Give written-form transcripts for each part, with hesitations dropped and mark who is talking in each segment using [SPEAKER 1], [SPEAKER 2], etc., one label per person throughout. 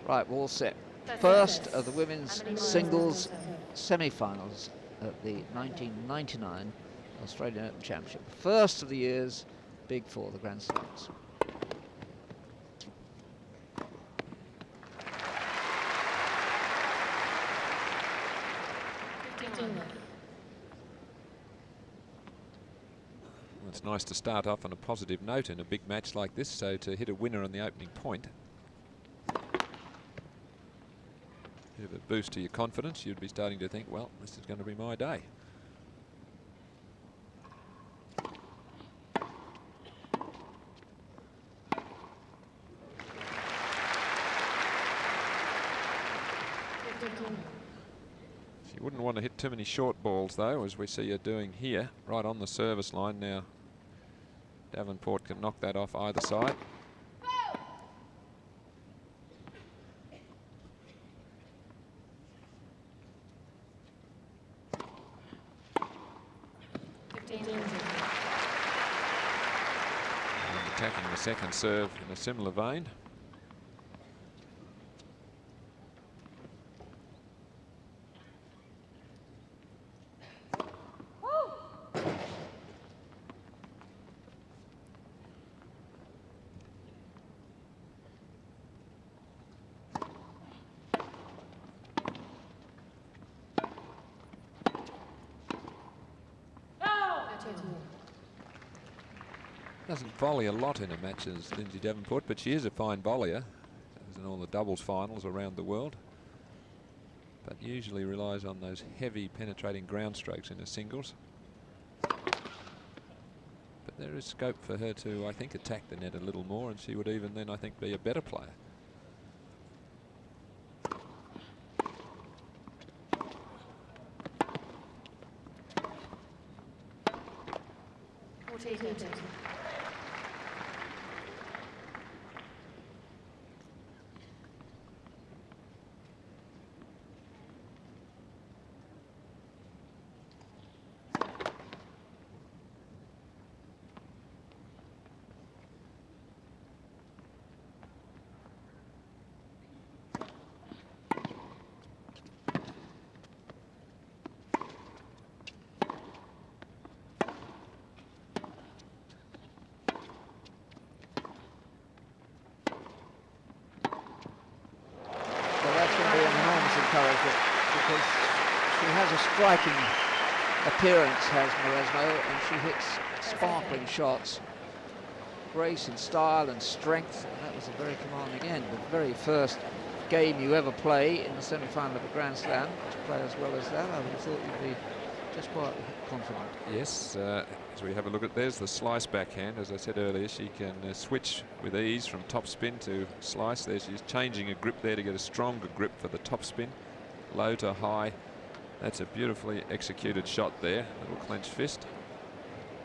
[SPEAKER 1] Right, we're all set. First of the women's singles semi-finals at the 1999 Australian Open Championship. First of the year's big four, the Grand Slams.
[SPEAKER 2] It's nice to start off on a positive note in a big match like this, so to hit a winner on the opening point. Bit of a boost to your confidence. You'd be starting to think, well, this is going to be my day. You wouldn't want to hit too many short balls, though, as we see you doing here, right on the service line. Now, Davenport can knock that off either side. And attacking the second serve in a similar vein. Doesn't volley a lot in a match as Lindsay Davenport, but she is a fine volleyer, as in all the doubles finals around the world. But usually relies on those heavy penetrating ground strokes in the singles. But there is scope for her to, I think, attack the net a little more, and she would even then, I think, be a better player.
[SPEAKER 1] Because she has a striking appearance, has Mauresmo, and she hits sparkling shots. Grace and style and strength, and that was a very commanding end. The very first game you ever play in the semi-final of a Grand Slam, to play as well as that, I would have thought you'd be just quite confident.
[SPEAKER 2] Yes, as we have a look at, there's the slice backhand. As I said earlier, she can switch with ease from top spin to slice. There she's changing a grip there to get a stronger grip for the top spin. Low to high. That's a beautifully executed shot there. Little clenched fist.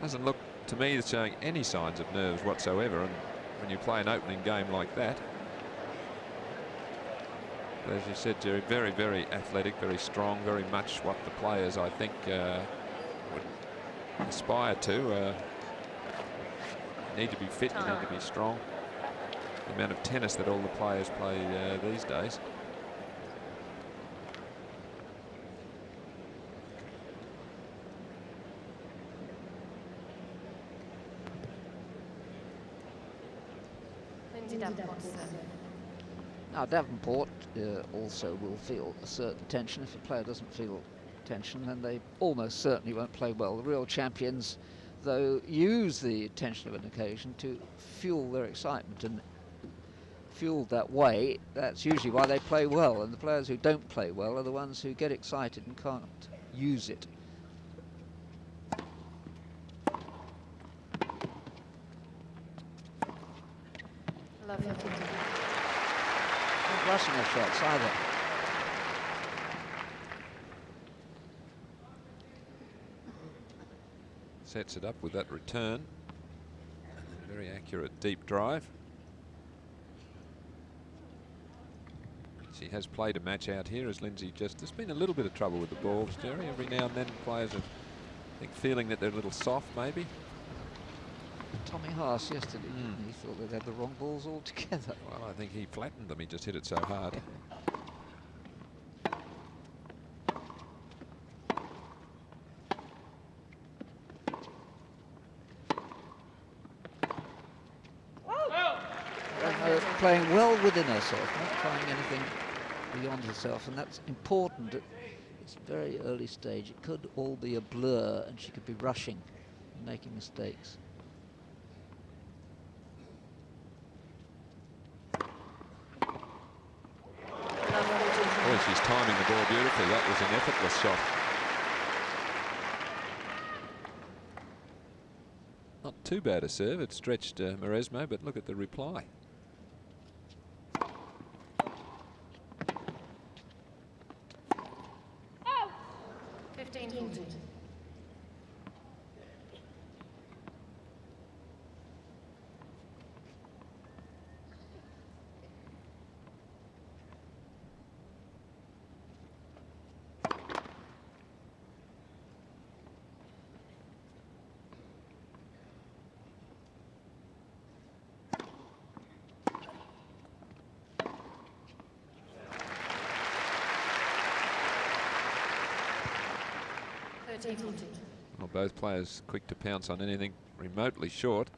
[SPEAKER 2] Doesn't look to me as showing any signs of nerves whatsoever, and when you play an opening game like that, as you said, Jerry, very, very athletic, very strong, very much what the players, I think, would aspire to. You need to be fit, you need to be strong. The amount of tennis that all the players play these days.
[SPEAKER 1] Now Davenport also will feel a certain tension. If a player doesn't feel tension, then they almost certainly won't play well. The real champions, though, use the tension of an occasion to fuel their excitement, and fueled that way, that's usually why they play well. And the players who don't play well are the ones who get excited and can't use it. Not rushing her shots either.
[SPEAKER 2] Sets it up with that return. Very accurate deep drive. She has played a match out here, as Lindsay just... There's been a little bit of trouble with the balls, Jerry. Every now and then players are, I think, feeling that they're a little soft, maybe.
[SPEAKER 1] Tommy Haas yesterday. He thought they'd had the wrong balls altogether.
[SPEAKER 2] Well, I think he flattened them. He just hit it so hard.
[SPEAKER 1] Playing well within herself, not trying anything beyond herself, and that's important at this very early stage. It could all be a blur, and she could be rushing and making mistakes.
[SPEAKER 2] Boy, she's timing the ball beautifully. That was an effortless shot. Not too bad a serve. It stretched Mauresmo, but look at the reply. Well, both players quick to pounce on anything remotely short.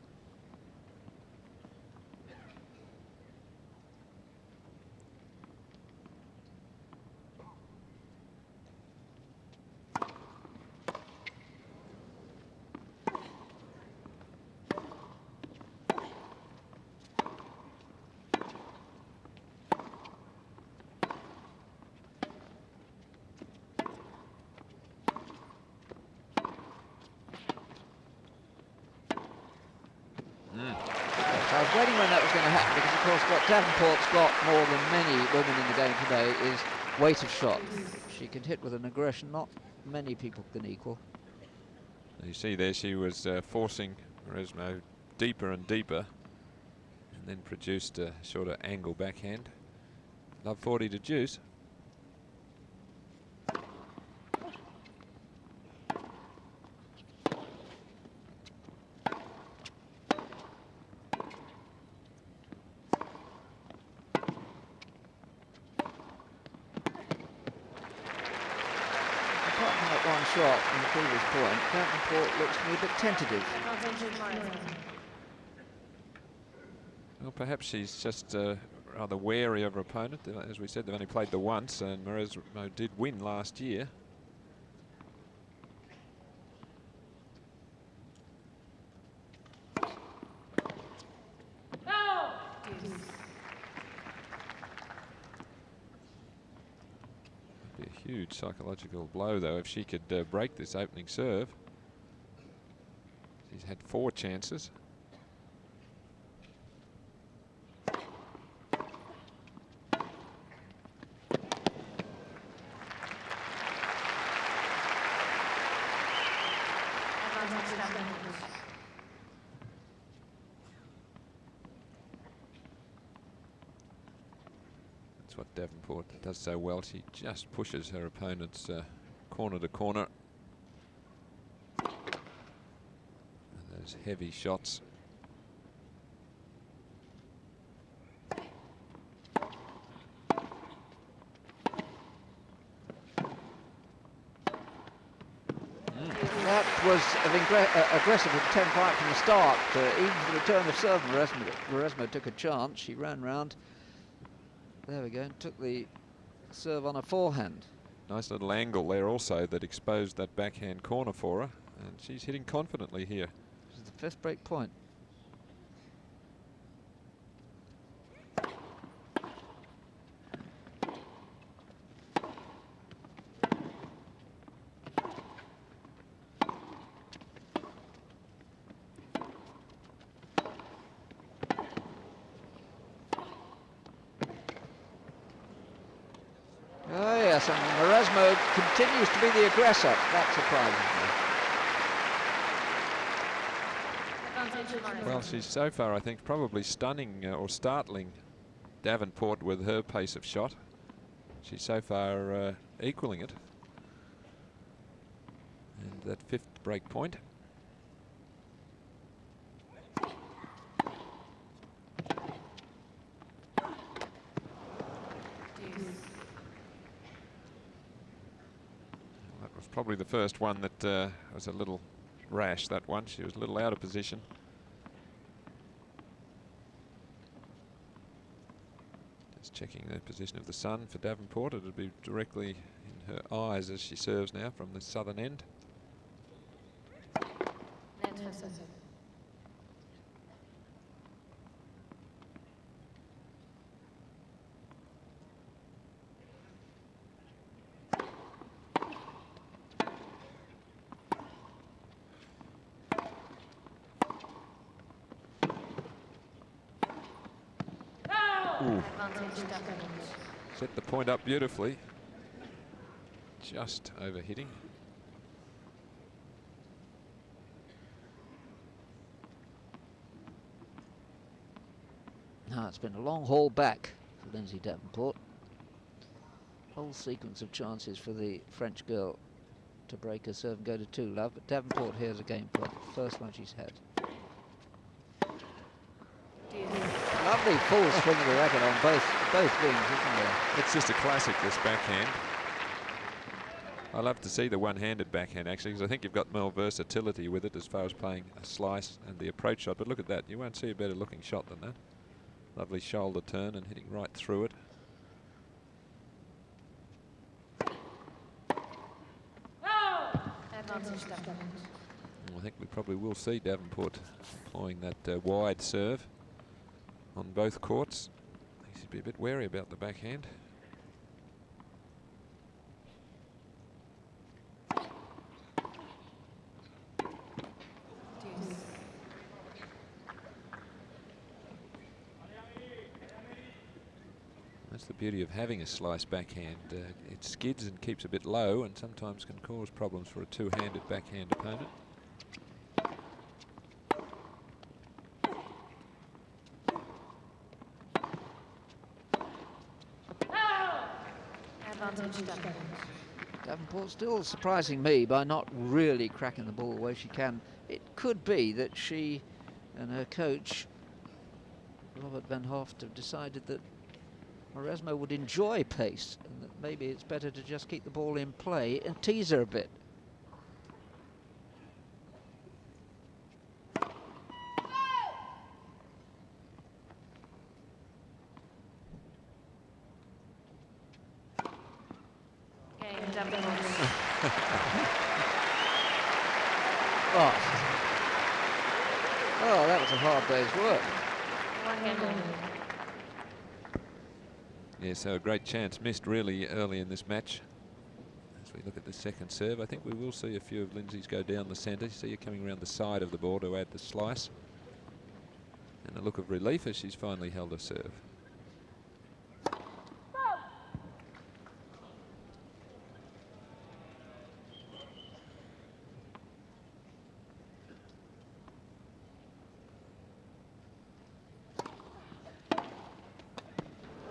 [SPEAKER 1] I was waiting when that was going to happen, because of course what Davenport's got more than many women in the game today is weight of shot. She can hit with an aggression not many people can equal.
[SPEAKER 2] You see there she was forcing Mauresmo deeper and deeper, and then produced a shorter angle backhand. Love 40 to deuce.
[SPEAKER 1] Shot in the previous point, Davenport looks to me a bit tentative.
[SPEAKER 2] Well, perhaps she's just rather wary of her opponent. As we said, they've only played the once, and Mauresmo did win last year. Huge psychological blow, though, if she could break this opening serve. She's had 4 chances. What Davenport does so well. She just pushes her opponents corner to corner. And those heavy shots.
[SPEAKER 1] That was an aggressive attempt right from the start. Even for the return of serve, Mauresmo took a chance. She ran round. There we go, took the serve on a forehand.
[SPEAKER 2] Nice little angle there also that exposed that backhand corner for her, and she's hitting confidently here.
[SPEAKER 1] This is the 5th break point. Oh yes, and Mauresmo continues to be the aggressor. That surprises me.
[SPEAKER 2] Well, she's so far, I think, probably stunning or startling Davenport with her pace of shot. She's so far equaling it. And that 5th break point. Probably the first one that was a little rash, that one. She was a little out of position. Just checking the position of the sun for Davenport. It'll be directly in her eyes as she serves now from the southern end. Set the point up beautifully. Just over hitting.
[SPEAKER 1] Now it's been a long haul back for Lindsay Davenport. Whole sequence of chances for the French girl to break her serve and go to 2-love, but Davenport here's a game point. First one she's had. Lovely full swing of the racket on both wings, isn't there?
[SPEAKER 2] It's just a classic, this backhand. I love to see the one-handed backhand, actually, because I think you've got more versatility with it as far as playing a slice and the approach shot. But look at that. You won't see a better looking shot than that. Lovely shoulder turn and hitting right through it. I think we probably will see Davenport employing that wide serve on both courts. He should be a bit wary about the backhand. That's the beauty of having a slice backhand. It skids and keeps a bit low and sometimes can cause problems for a two-handed backhand opponent.
[SPEAKER 1] Davenport still surprising me by not really cracking the ball the way she can. It could be that she and her coach, Robert van Hoft, have decided that Mauresmo would enjoy pace and that maybe it's better to just keep the ball in play and tease her a bit. Oh, that was a hard day's work.
[SPEAKER 2] Yeah, so a great chance missed really early in this match. As we look at the second serve, I think we will see a few of Lindsay's go down the centre. See her coming around the side of the ball to add the slice. And a look of relief as she's finally held her serve.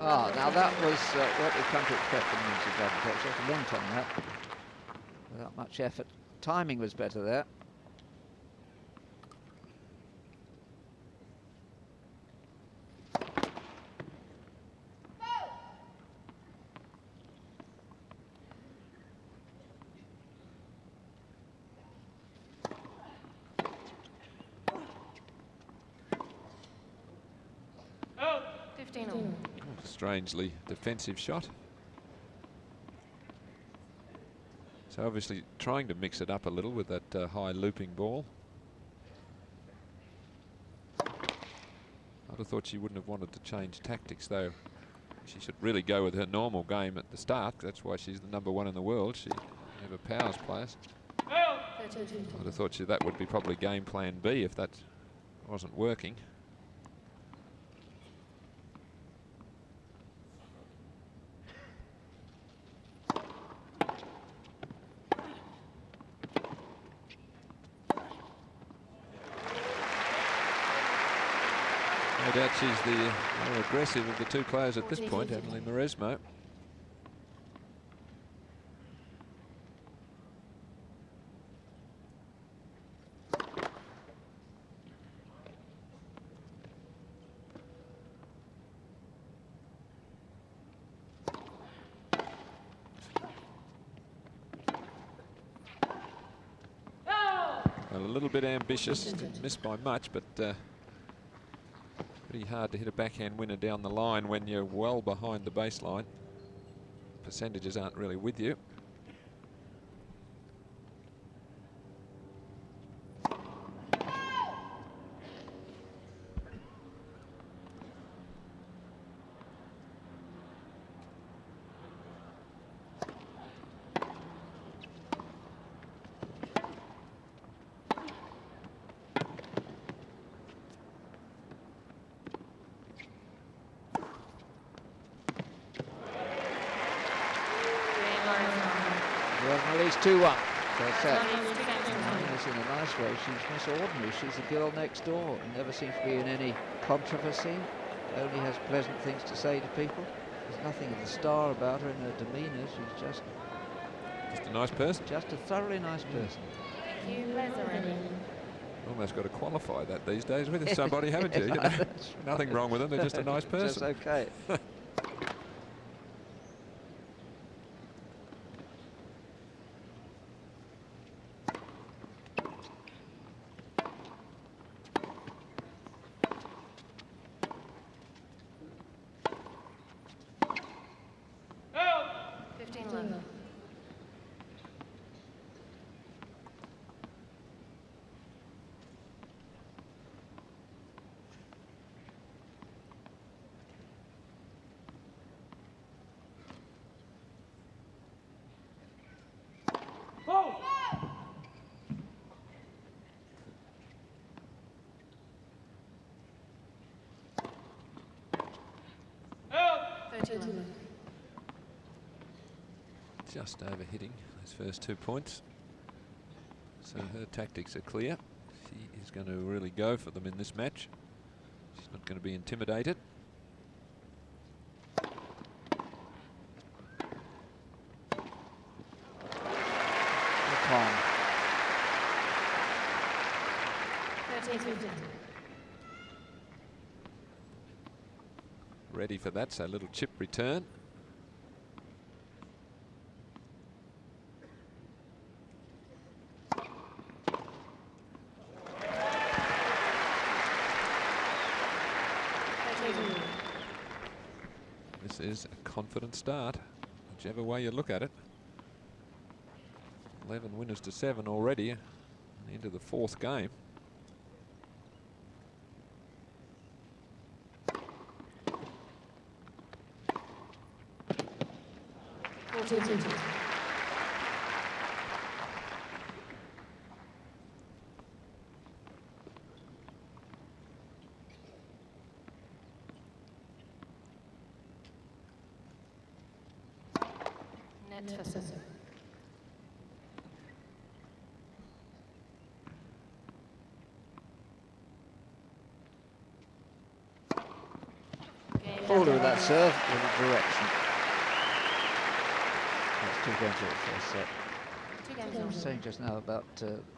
[SPEAKER 1] Ah, now that was what we've come to expect from Lindsay Davenport. She has a long time that, without much effort. Timing was better there.
[SPEAKER 2] Strangely defensive shot. So obviously trying to mix it up a little with that high looping ball. I'd have thought she wouldn't have wanted to change tactics though. She should really go with her normal game at the start. That's why she's the #1 in the world. She never powers players. I'd have thought that would be probably game plan B if that wasn't working. No doubt she's the more aggressive of the two players at this point, Amelie Mauresmo. Well, a little bit ambitious, didn't miss by much, but pretty hard to hit a backhand winner down the line when you're well behind the baseline. Percentages aren't really with you.
[SPEAKER 1] At least 2-1. She's in a nice way. She's not ordinary. She's the girl next door. Never seems to be in any controversy. Only has pleasant things to say to people. There's nothing of the star about her in her demeanour. She's just
[SPEAKER 2] a nice person.
[SPEAKER 1] Just a thoroughly nice person.
[SPEAKER 3] Thank you, President.
[SPEAKER 2] Almost got to qualify that these days with somebody, haven't you? You know? Nothing wrong with them. They're just a nice person.
[SPEAKER 1] Just okay.
[SPEAKER 2] Just over hitting those first 2 points. So her tactics are clear. She is going to really go for them in this match. She's not going to be intimidated. Ready for that, so a little chip return. This is a confident start, whichever way you look at it. 11 winners to 7 already, and into the 4th game.
[SPEAKER 1] Forward with that serve, with a direction. That's 2 games for the first set. I was saying just now about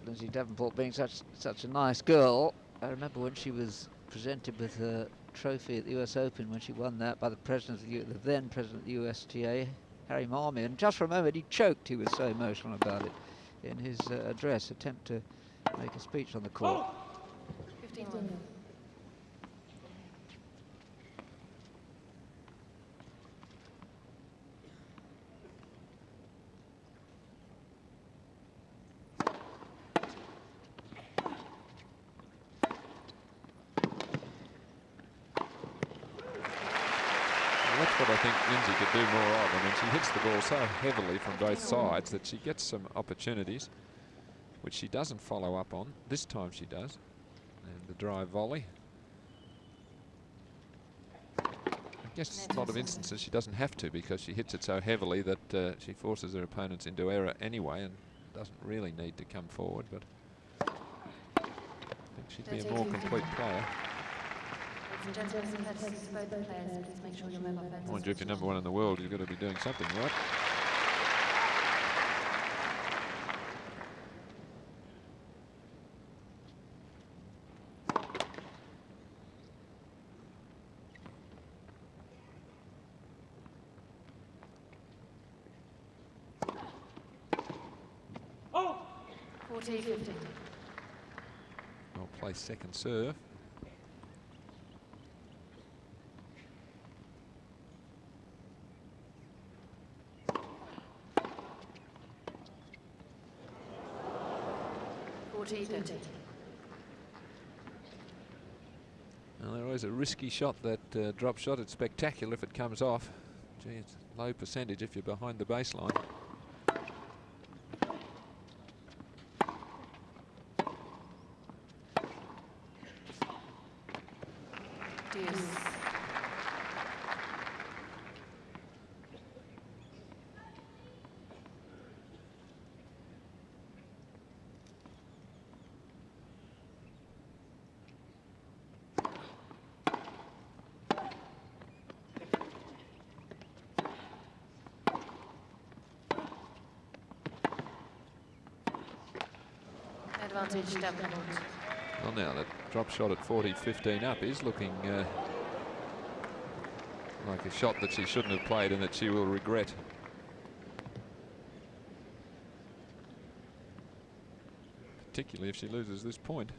[SPEAKER 1] Lindsay Davenport being such a nice girl. I remember when she was presented with her trophy at the US Open, when she won that by the president of the then president of the USTA, Harry Marmion. And just for a moment he choked. He was so emotional about it in his address, attempt to make a speech on the court.
[SPEAKER 3] 15-1.
[SPEAKER 2] That's what I think Lindsay could do more of. I mean, she hits the ball so heavily from both sides that she gets some opportunities, which she doesn't follow up on. This time she does. And the drive volley. I guess a lot of instances she doesn't have to, because she hits it so heavily that she forces her opponents into error anyway and doesn't really need to come forward. But I think she'd be a more complete player. Mind you, if you're #1 in the world, you've got to be doing something, right?
[SPEAKER 3] Oh! 40-50.
[SPEAKER 2] play second serve. Well, there is a risky shot, that drop shot. It's spectacular if it comes off. Gee, it's low percentage if you're behind the baseline.
[SPEAKER 3] Advantage Davenport.
[SPEAKER 2] Well, now that drop shot at 40-15 up is looking like a shot that she shouldn't have played and that she will regret. Particularly if she loses this point.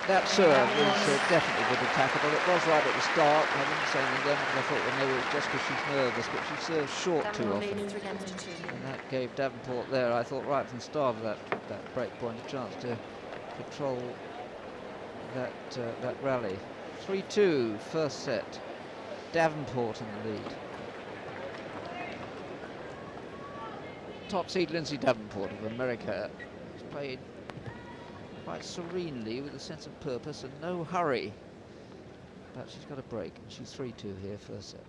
[SPEAKER 1] That serve was definitely good attackable. It was right at the start. I didn't say anything then, because I thought, well, maybe it was just because she's nervous, but she serves short too often. And that gave Davenport there, I thought, right from the start of that break point, a chance to control that rally. 3-2, first set. Davenport in the lead. Top seed Lindsay Davenport of America has played quite serenely with a sense of purpose and no hurry. But she's got a break, and she's 3-2 here, first set.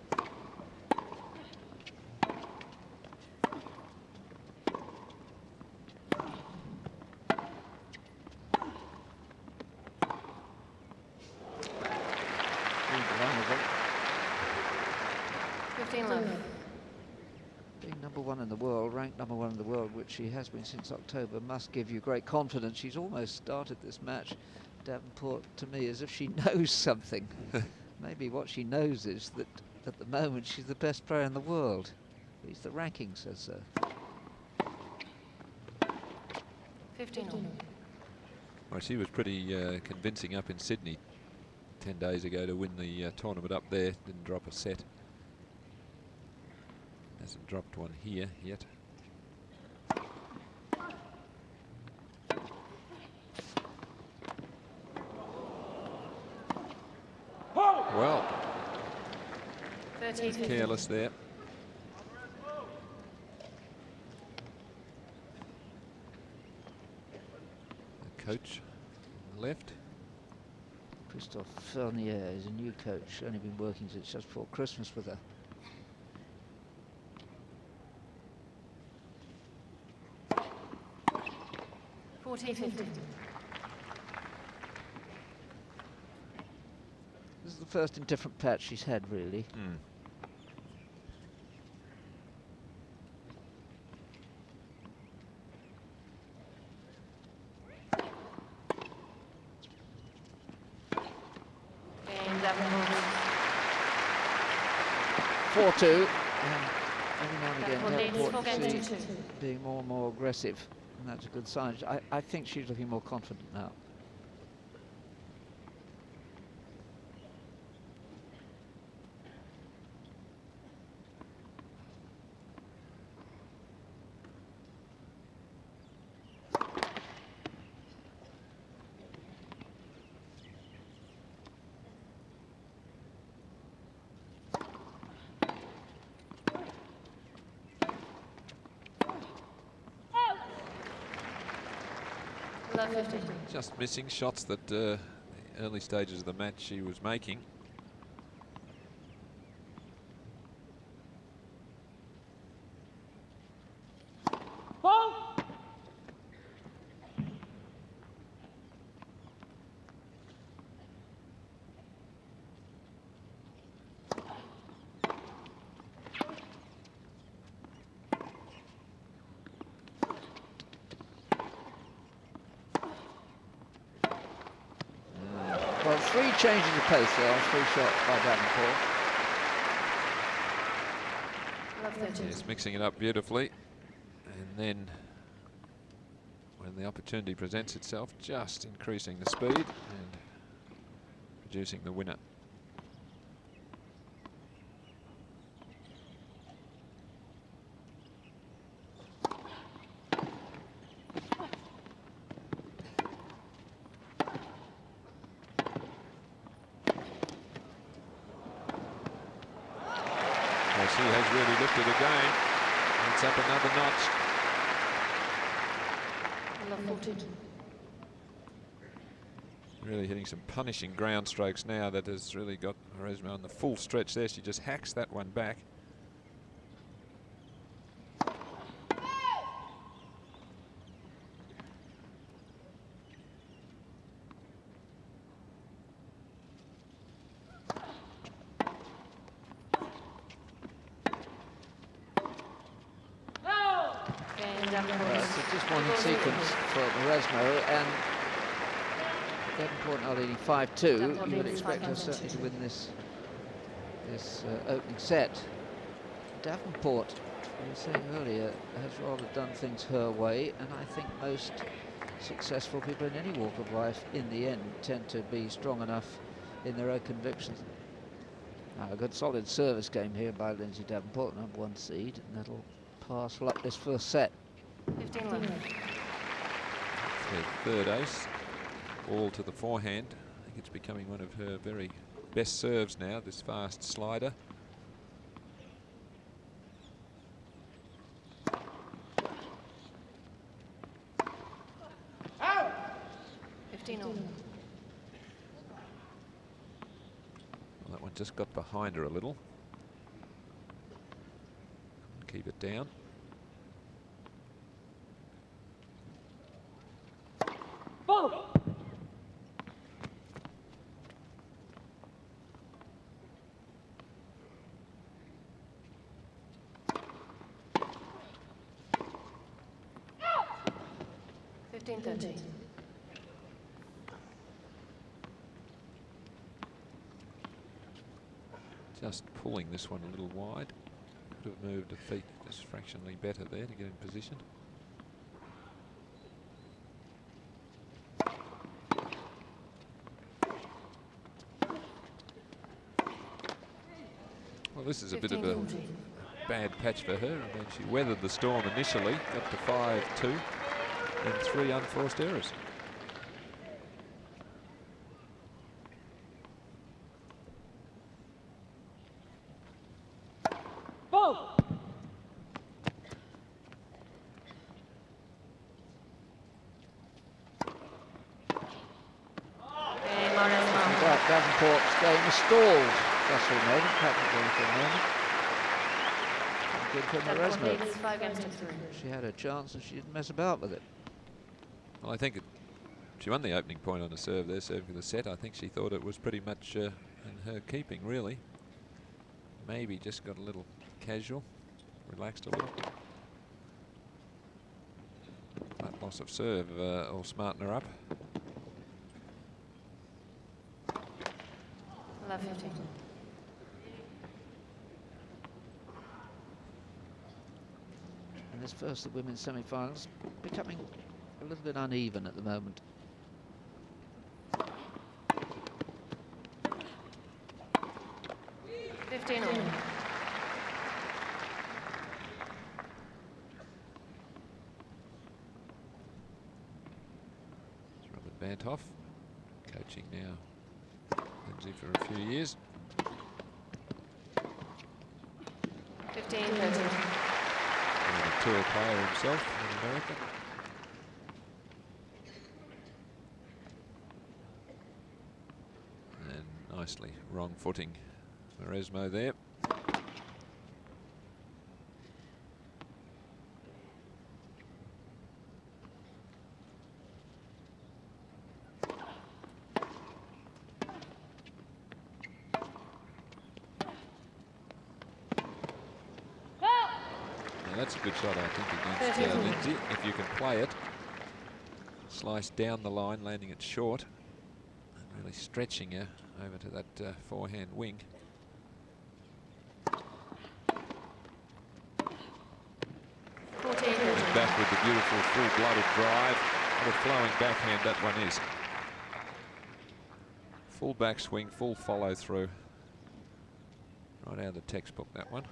[SPEAKER 1] Being number one in the world, ranked number one in the world, which she has been since October, must give you great confidence. She's almost started this match, Davenport, to me, as if she knows something. Maybe what she knows is that at the moment she's the best player in the world. At least the ranking says so.
[SPEAKER 3] 15 all.
[SPEAKER 2] Well, she was pretty convincing up in Sydney 10 days ago to win the tournament up there. Didn't drop a set. Hasn't dropped one here yet. Well, careless there. The coach on the left.
[SPEAKER 1] Christophe Fernier is a new coach, only been working since just before Christmas with her. This is the first indifferent patch she's had, really. Mm. 4-2. Every now and again, Davenport seems being more and more aggressive. And that's a good sign. I think she's looking more confident now.
[SPEAKER 2] Just missing shots that the early stages of the match she was making.
[SPEAKER 1] three changes of pace there on three shots by Davenport.
[SPEAKER 3] Love 13.
[SPEAKER 2] Yes, mixing it up beautifully. And then, when the opportunity presents itself, just increasing the speed and producing the winner. She has really lifted again. It's up another notch.
[SPEAKER 3] Love 14.
[SPEAKER 2] Really hitting some punishing ground strokes now. That has really got Mauresmo on the full stretch there. She just hacks that one back.
[SPEAKER 1] It's a disappointing sequence for Mauresmo, and Davenport now leading 5-2. You would expect her certainly to win this opening set. Davenport, we were saying earlier, has rather done things her way, and I think most successful people in any walk of life in the end tend to be strong enough in their own convictions. Now, a good solid service game here by Lindsay Davenport, #1 seed, and that'll parcel up this first set.
[SPEAKER 3] 15 left.
[SPEAKER 2] Her third ace, all to the forehand. I think it's becoming one of her very best serves now, this fast slider.
[SPEAKER 3] Out! 15 all.
[SPEAKER 2] Well, that one just got behind her a little. Keep it down.
[SPEAKER 3] Ball! Out! 15-13.
[SPEAKER 2] Just pulling this one a little wide. Could have moved her feet just fractionally better there to get in position. Well, this is a bit of a bad patch for her. I mean, she weathered the storm initially, got to 5-2, and 3 unforced errors.
[SPEAKER 3] Ball!
[SPEAKER 1] Davenport's game is stalled. That's for a moment, practically for a moment. Good for Mauresmo.
[SPEAKER 3] 5 games to 3.
[SPEAKER 1] She had a chance and she didn't mess about with it.
[SPEAKER 2] Well, I think she won the opening point on the serve there, serving the set. I think she thought it was pretty much in her keeping, really. Maybe just got a little casual, relaxed a little. That loss of serve will smarten her up.
[SPEAKER 3] 11-15.
[SPEAKER 1] And this first of the women's semi-finals becoming a little bit uneven at the moment.
[SPEAKER 2] Robert Bandhoff, coaching now Lindsay for a few years.
[SPEAKER 3] 15-13.
[SPEAKER 2] And a tour player himself in America. And nicely wrong footing Mauresmo there. That's a good shot, I think, against Lindsay, if you can play it. Slice down the line, landing it short. And Really stretching her over to that forehand wing. And back with the beautiful full-blooded drive. What a flowing backhand that one is. Full backswing, full follow-through. Right out of the textbook, that one.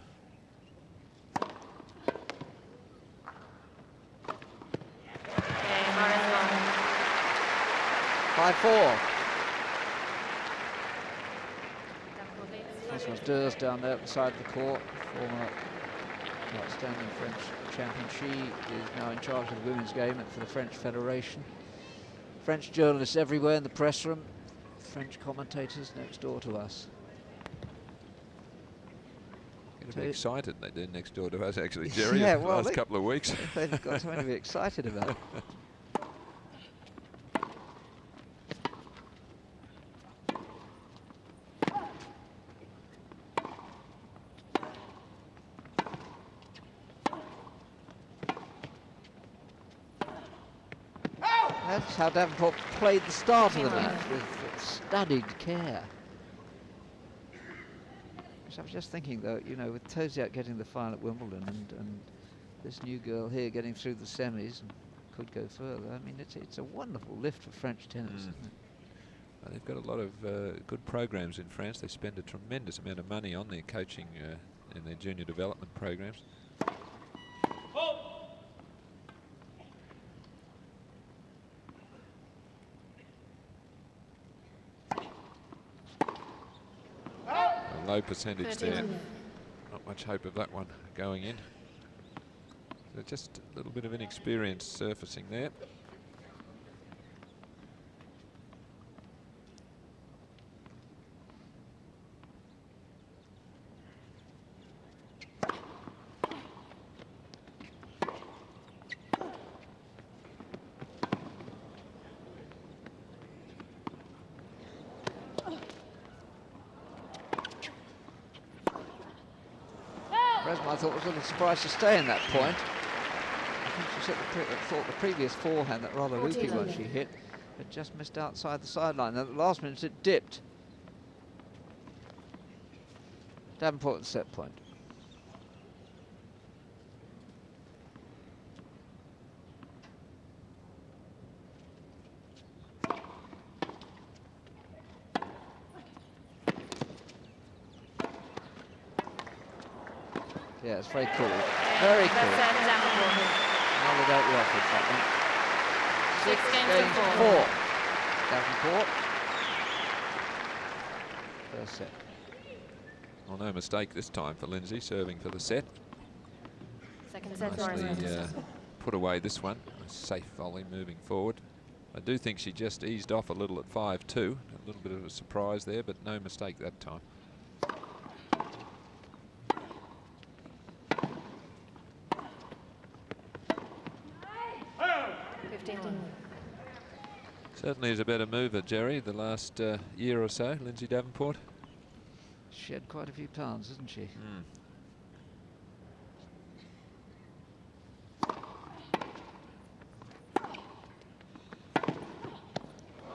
[SPEAKER 1] 5-4. Francois Durs down there at the side of the court, former outstanding French champion. She is now in charge of the women's game for the French Federation. French journalists everywhere in the press room. French commentators next door to us.
[SPEAKER 2] Get a bit excited they do next door to us, actually, Jerry.
[SPEAKER 1] Yeah,
[SPEAKER 2] the
[SPEAKER 1] well,
[SPEAKER 2] last couple of weeks.
[SPEAKER 1] They've got something to be excited about. That's how Davenport played the start of the match, with studied care. I was just thinking, though, you know, with Toziak getting the final at Wimbledon and this new girl here getting through the semis and could go further, I mean, it's a wonderful lift for French tennis, isn't it?
[SPEAKER 2] Well, they've got a lot of good programs in France. They spend a tremendous amount of money on their coaching and their junior development programs. Low percentage there. Not much hope of that one going in. So just a little bit of inexperience surfacing there.
[SPEAKER 1] Mauresmo, I thought, was a little surprised to stay in that point. I think she thought the previous forehand, that rather loopy one she hit, had just missed outside the sideline. At the last minute it dipped. Davenport at set point. Yeah, it's very cool. Very cool. Now without the offense, that one.
[SPEAKER 3] 6 games to 4.
[SPEAKER 1] Davenport. First set.
[SPEAKER 2] Well, no mistake this time for Lindsay, serving for the set.
[SPEAKER 3] Second set.
[SPEAKER 2] Nicely put away this one. A safe volley moving forward. I do think she just eased off a little at 5-2. A little bit of a surprise there, but no mistake that time. Certainly is a better mover, Jerry, the last year or so, Lindsay Davenport.
[SPEAKER 1] Shed quite a few pounds, isn't she?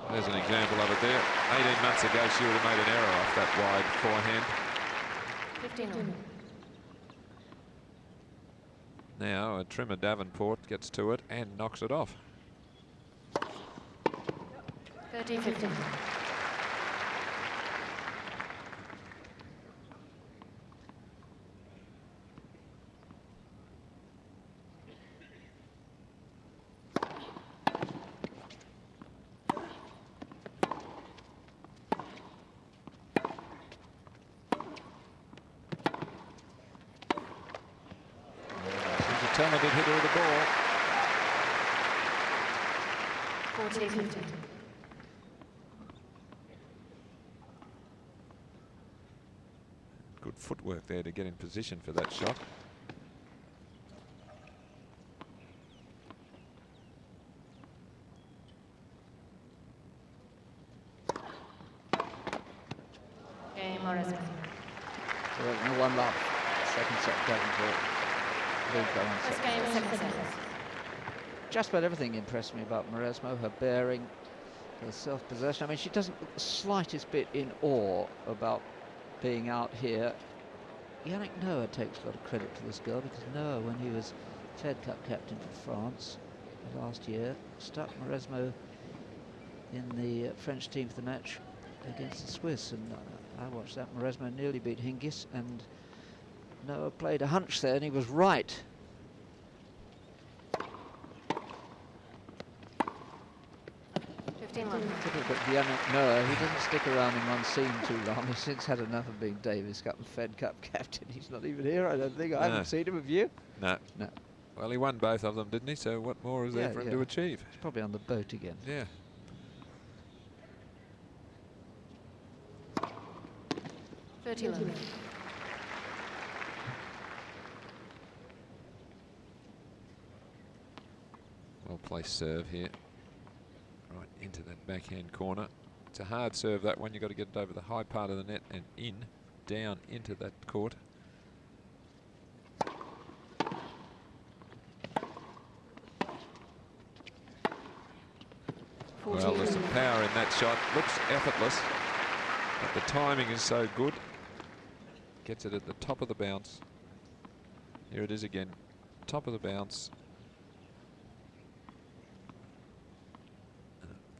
[SPEAKER 2] There's an example of it there. 18 months ago, she would have made an error off that wide forehand.
[SPEAKER 3] 15.
[SPEAKER 2] Now, a trimmer Davenport gets to it and knocks it off.
[SPEAKER 3] 13-15.
[SPEAKER 2] She's a talented hitter of the ball.
[SPEAKER 3] 14-15.
[SPEAKER 2] Good footwork there to get in position for that shot.
[SPEAKER 3] Amelie Mauresmo.
[SPEAKER 1] So one love. Second set, Davenport.
[SPEAKER 3] First game, second set.
[SPEAKER 1] Just about everything impressed me about Mauresmo. Her bearing, her self-possession. I mean, she doesn't look the slightest bit in awe about being out here. Yannick Noah takes a lot of credit to this girl, because Noah, when he was Fed Cup captain for France last year, stuck Mauresmo in the French team for the match against the Swiss, and I watched that. Mauresmo nearly beat Hingis, and Noah played a hunch there, and he was right.
[SPEAKER 3] 15 love.
[SPEAKER 1] But Yannick Noah, he doesn't stick around in one scene too long. He's since had enough of being Davis Cup and Fed Cup captain. He's not even here, I don't think. I haven't seen him, have you?
[SPEAKER 2] No.
[SPEAKER 1] No.
[SPEAKER 2] Well, he won both of them, didn't he? So what more is there for him to achieve?
[SPEAKER 1] He's probably on the boat again.
[SPEAKER 2] Yeah. Well placed serve here. Right into that backhand corner. It's a hard serve, that one. You've got to get it over the high part of the net and in, down into that court. Well, there's some power in that shot. Looks effortless, but the timing is so good. Gets it at the top of the bounce. Here it is again, top of the bounce.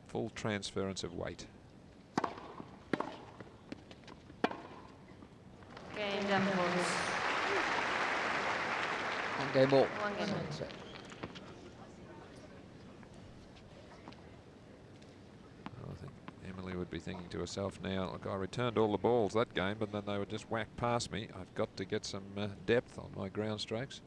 [SPEAKER 2] Full transference of weight.
[SPEAKER 3] Game Davenport.
[SPEAKER 1] One game more.
[SPEAKER 3] One game more.
[SPEAKER 2] I think Emily would be thinking to herself now, look, I returned all the balls that game, but then they would just whack past me. I've got to get some depth on my ground strokes.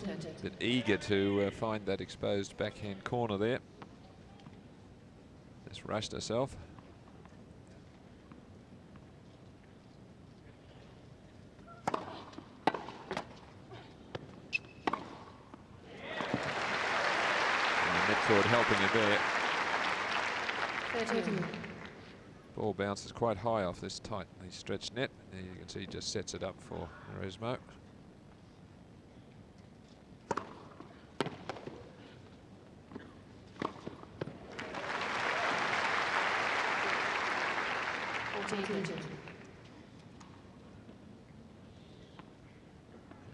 [SPEAKER 2] A bit eager to find that exposed backhand corner there. Just rushed herself. Netford helping her there.
[SPEAKER 3] 13.
[SPEAKER 2] Ball bounces quite high off this tightly stretched net. There you can see he just sets it up for Mauresmo.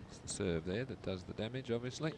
[SPEAKER 2] It's the serve there that does the damage, obviously.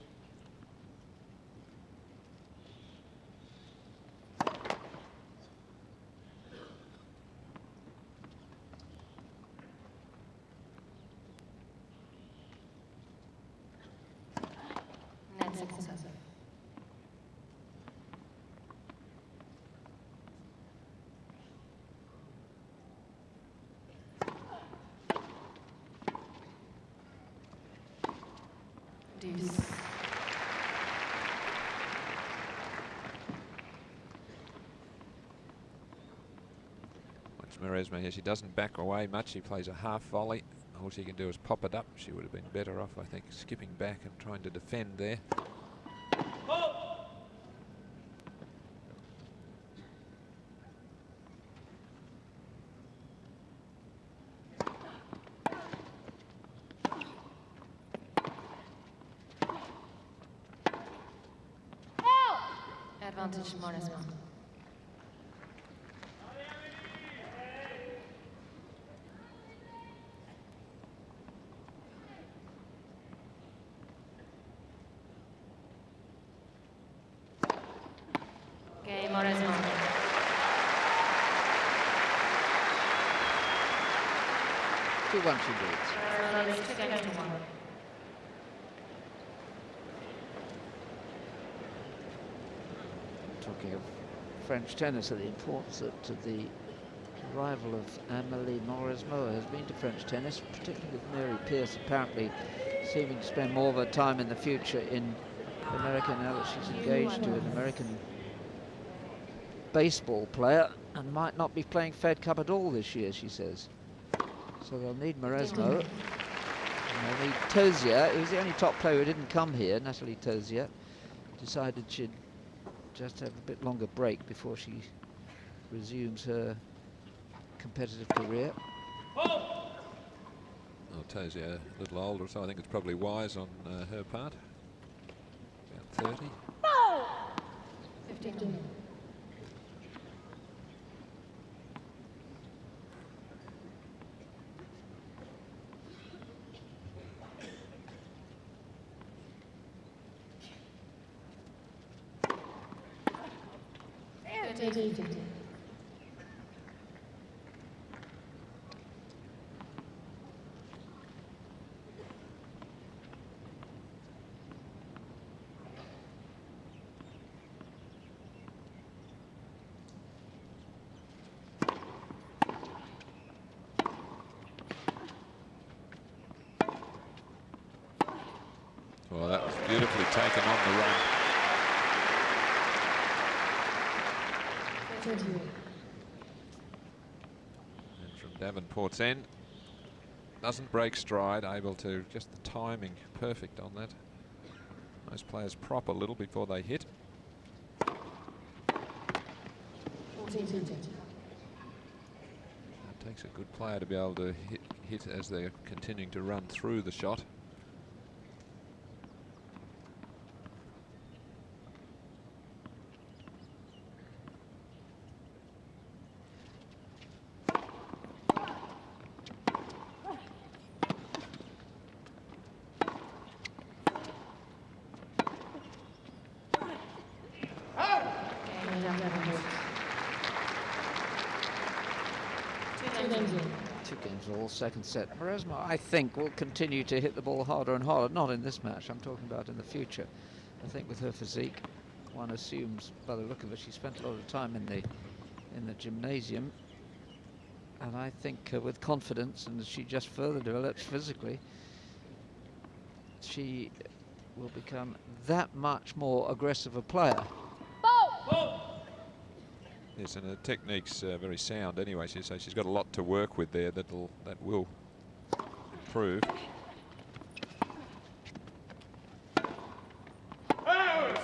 [SPEAKER 2] Mauresmo here, she doesn't back away much. She plays a half volley. All she can do is pop it up. She would have been better off, I think, skipping back and trying to defend there.
[SPEAKER 3] Advantage Mauresmo. Game Mauresmo.
[SPEAKER 1] 2-1 she leads.
[SPEAKER 3] 2 games to 1.
[SPEAKER 1] Talking of French tennis and the importance that the rival of Amelie Mauresmo has been to French tennis, particularly with Mary Pierce apparently seeming to spend more of her time in the future in America now that she's engaged to an American baseball player and might not be playing Fed Cup at all this year, she says. So they'll need Mauresmo. And they'll need Tozier, who's the only top player who didn't come here. Natalie Tozier decided she'd just have a bit longer break before she resumes her competitive career.
[SPEAKER 2] Well, Tozier a little older, so I think it's probably wise on her part. About 30.
[SPEAKER 3] 15.
[SPEAKER 2] Well, that was beautifully taken on the run. And from Davenport's end, doesn't break stride, able to, just the timing perfect on that. Most players prop a little before they hit. That takes a good player to be able to hit as they're continuing to run through the shot.
[SPEAKER 1] Two games all, second set. Mauresmo, I think, will continue to hit the ball harder and harder. Not in this match, I'm talking about in the future. I think with her physique, one assumes, by the look of it, she spent a lot of time in the gymnasium. And I think with confidence, and as she just further develops physically, she will become that much more aggressive a player.
[SPEAKER 2] Yes, and her technique's very sound anyway. So she's got a lot to work with there that will improve. As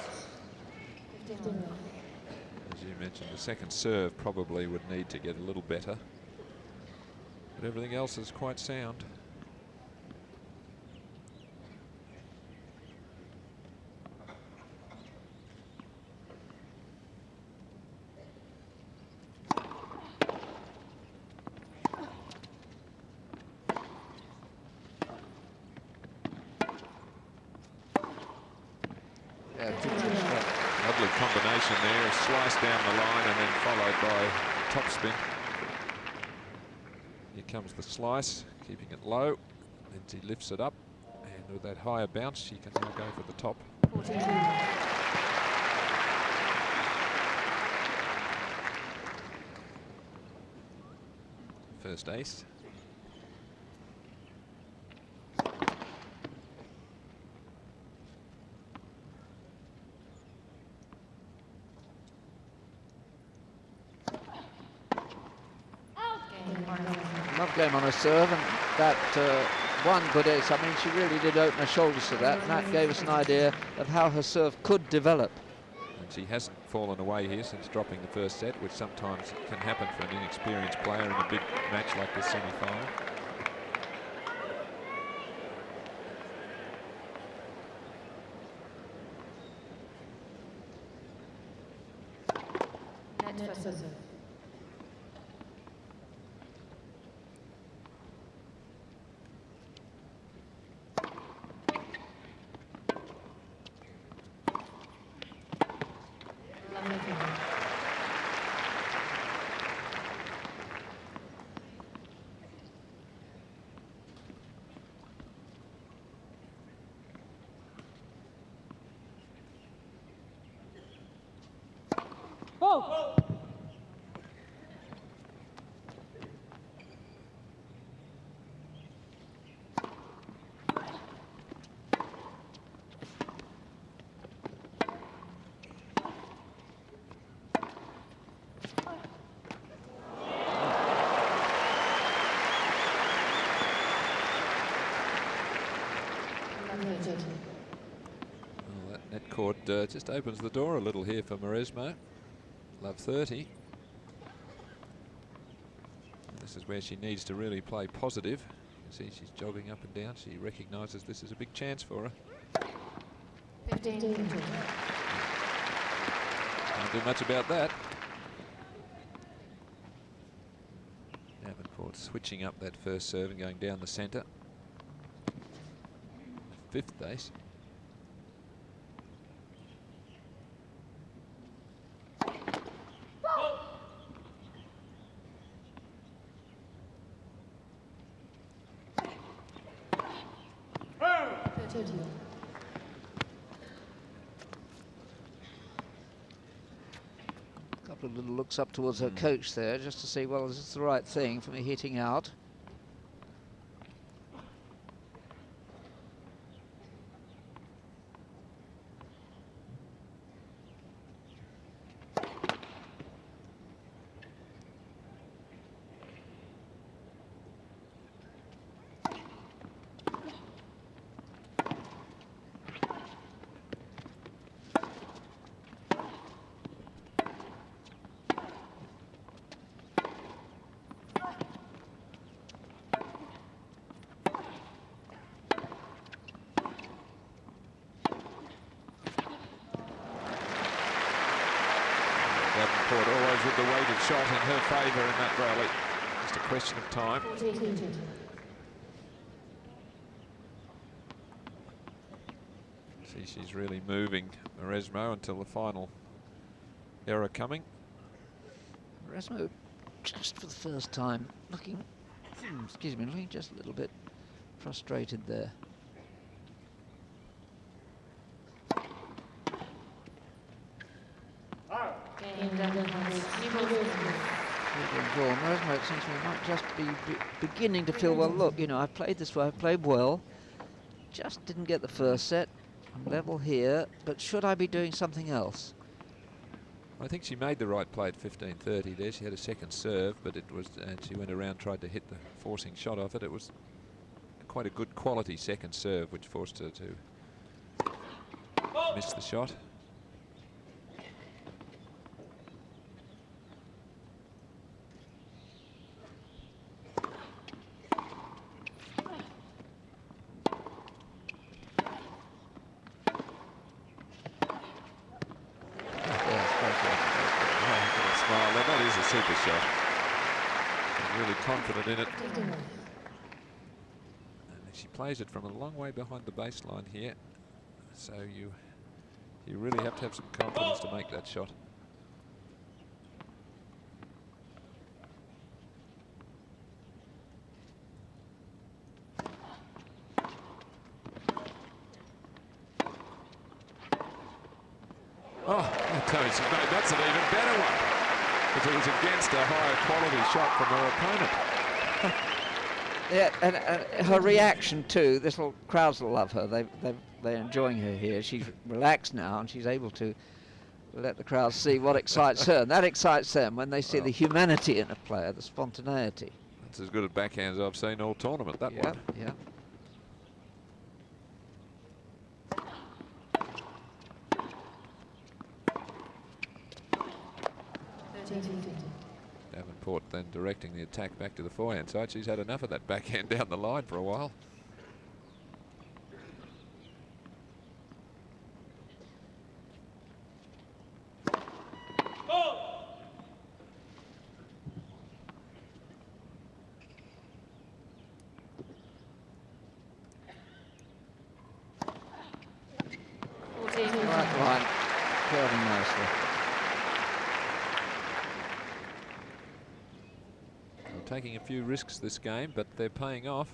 [SPEAKER 2] you mentioned, the second serve probably would need to get a little better, but everything else is quite sound. Lovely combination there, a slice down the line and then followed by topspin. Here comes the slice, keeping it low. Lindsay lifts it up, and with that higher bounce, she can now go for the top. First ace.
[SPEAKER 1] Love game on her serve, and that one good ace. I mean, she really did open her shoulders to that, and that gave us an idea of how her serve could develop.
[SPEAKER 2] And she hasn't fallen away here since dropping the first set, which sometimes can happen for an inexperienced player in a big match like this semi-final.
[SPEAKER 4] Oh!
[SPEAKER 2] Well, that net court just opens the door a little here for Mauresmo. Love 30. This is where she needs to really play positive. You see she's jogging up and down. She recognises this is a big chance for her.
[SPEAKER 3] 15.
[SPEAKER 2] Can't do much about that. Davenport switching up that first serve and going down the centre. Fifth base.
[SPEAKER 1] Couple of little looks up towards her coach there, just to see, well, is this the right thing for me hitting out?
[SPEAKER 2] Davenport always with the weighted shot in her favour in that rally. Just a question of time. See, she's really moving Mauresmo until the final error coming.
[SPEAKER 1] Mauresmo, just for the first time, looking, excuse me, looking just a little bit frustrated there. Mauresmo, it seems to me, might just be beginning to feel, well, look, you know, I've played this way, I've played well, just didn't get the first set, I'm level here, but should I be doing something else?
[SPEAKER 2] I think she made the right play at 15:30 there. She had a second serve, but it was, and she went around, tried to hit the forcing shot off it. It was quite a good quality second serve, which forced her to miss the shot. Super shot. She's really confident in it. And she plays it from a long way behind the baseline here. So you really have to have some confidence to make that shot. Oh, I tell you, that's an even better one. Because it was against a higher quality shot from her opponent.
[SPEAKER 1] Yeah, and her reaction too. This little crowds will love her. They're enjoying her here. She's relaxed now, and she's able to let the crowd see what excites her, and that excites them when they see the humanity in a player, the spontaneity.
[SPEAKER 2] That's as good a backhand as I've seen all tournament. That one.
[SPEAKER 1] Yeah.
[SPEAKER 2] Davenport then directing the attack back to the forehand side. She's had enough of that backhand down the line for a while.
[SPEAKER 1] Right line, curving nicely.
[SPEAKER 2] Taking a few risks this game, but they're paying off.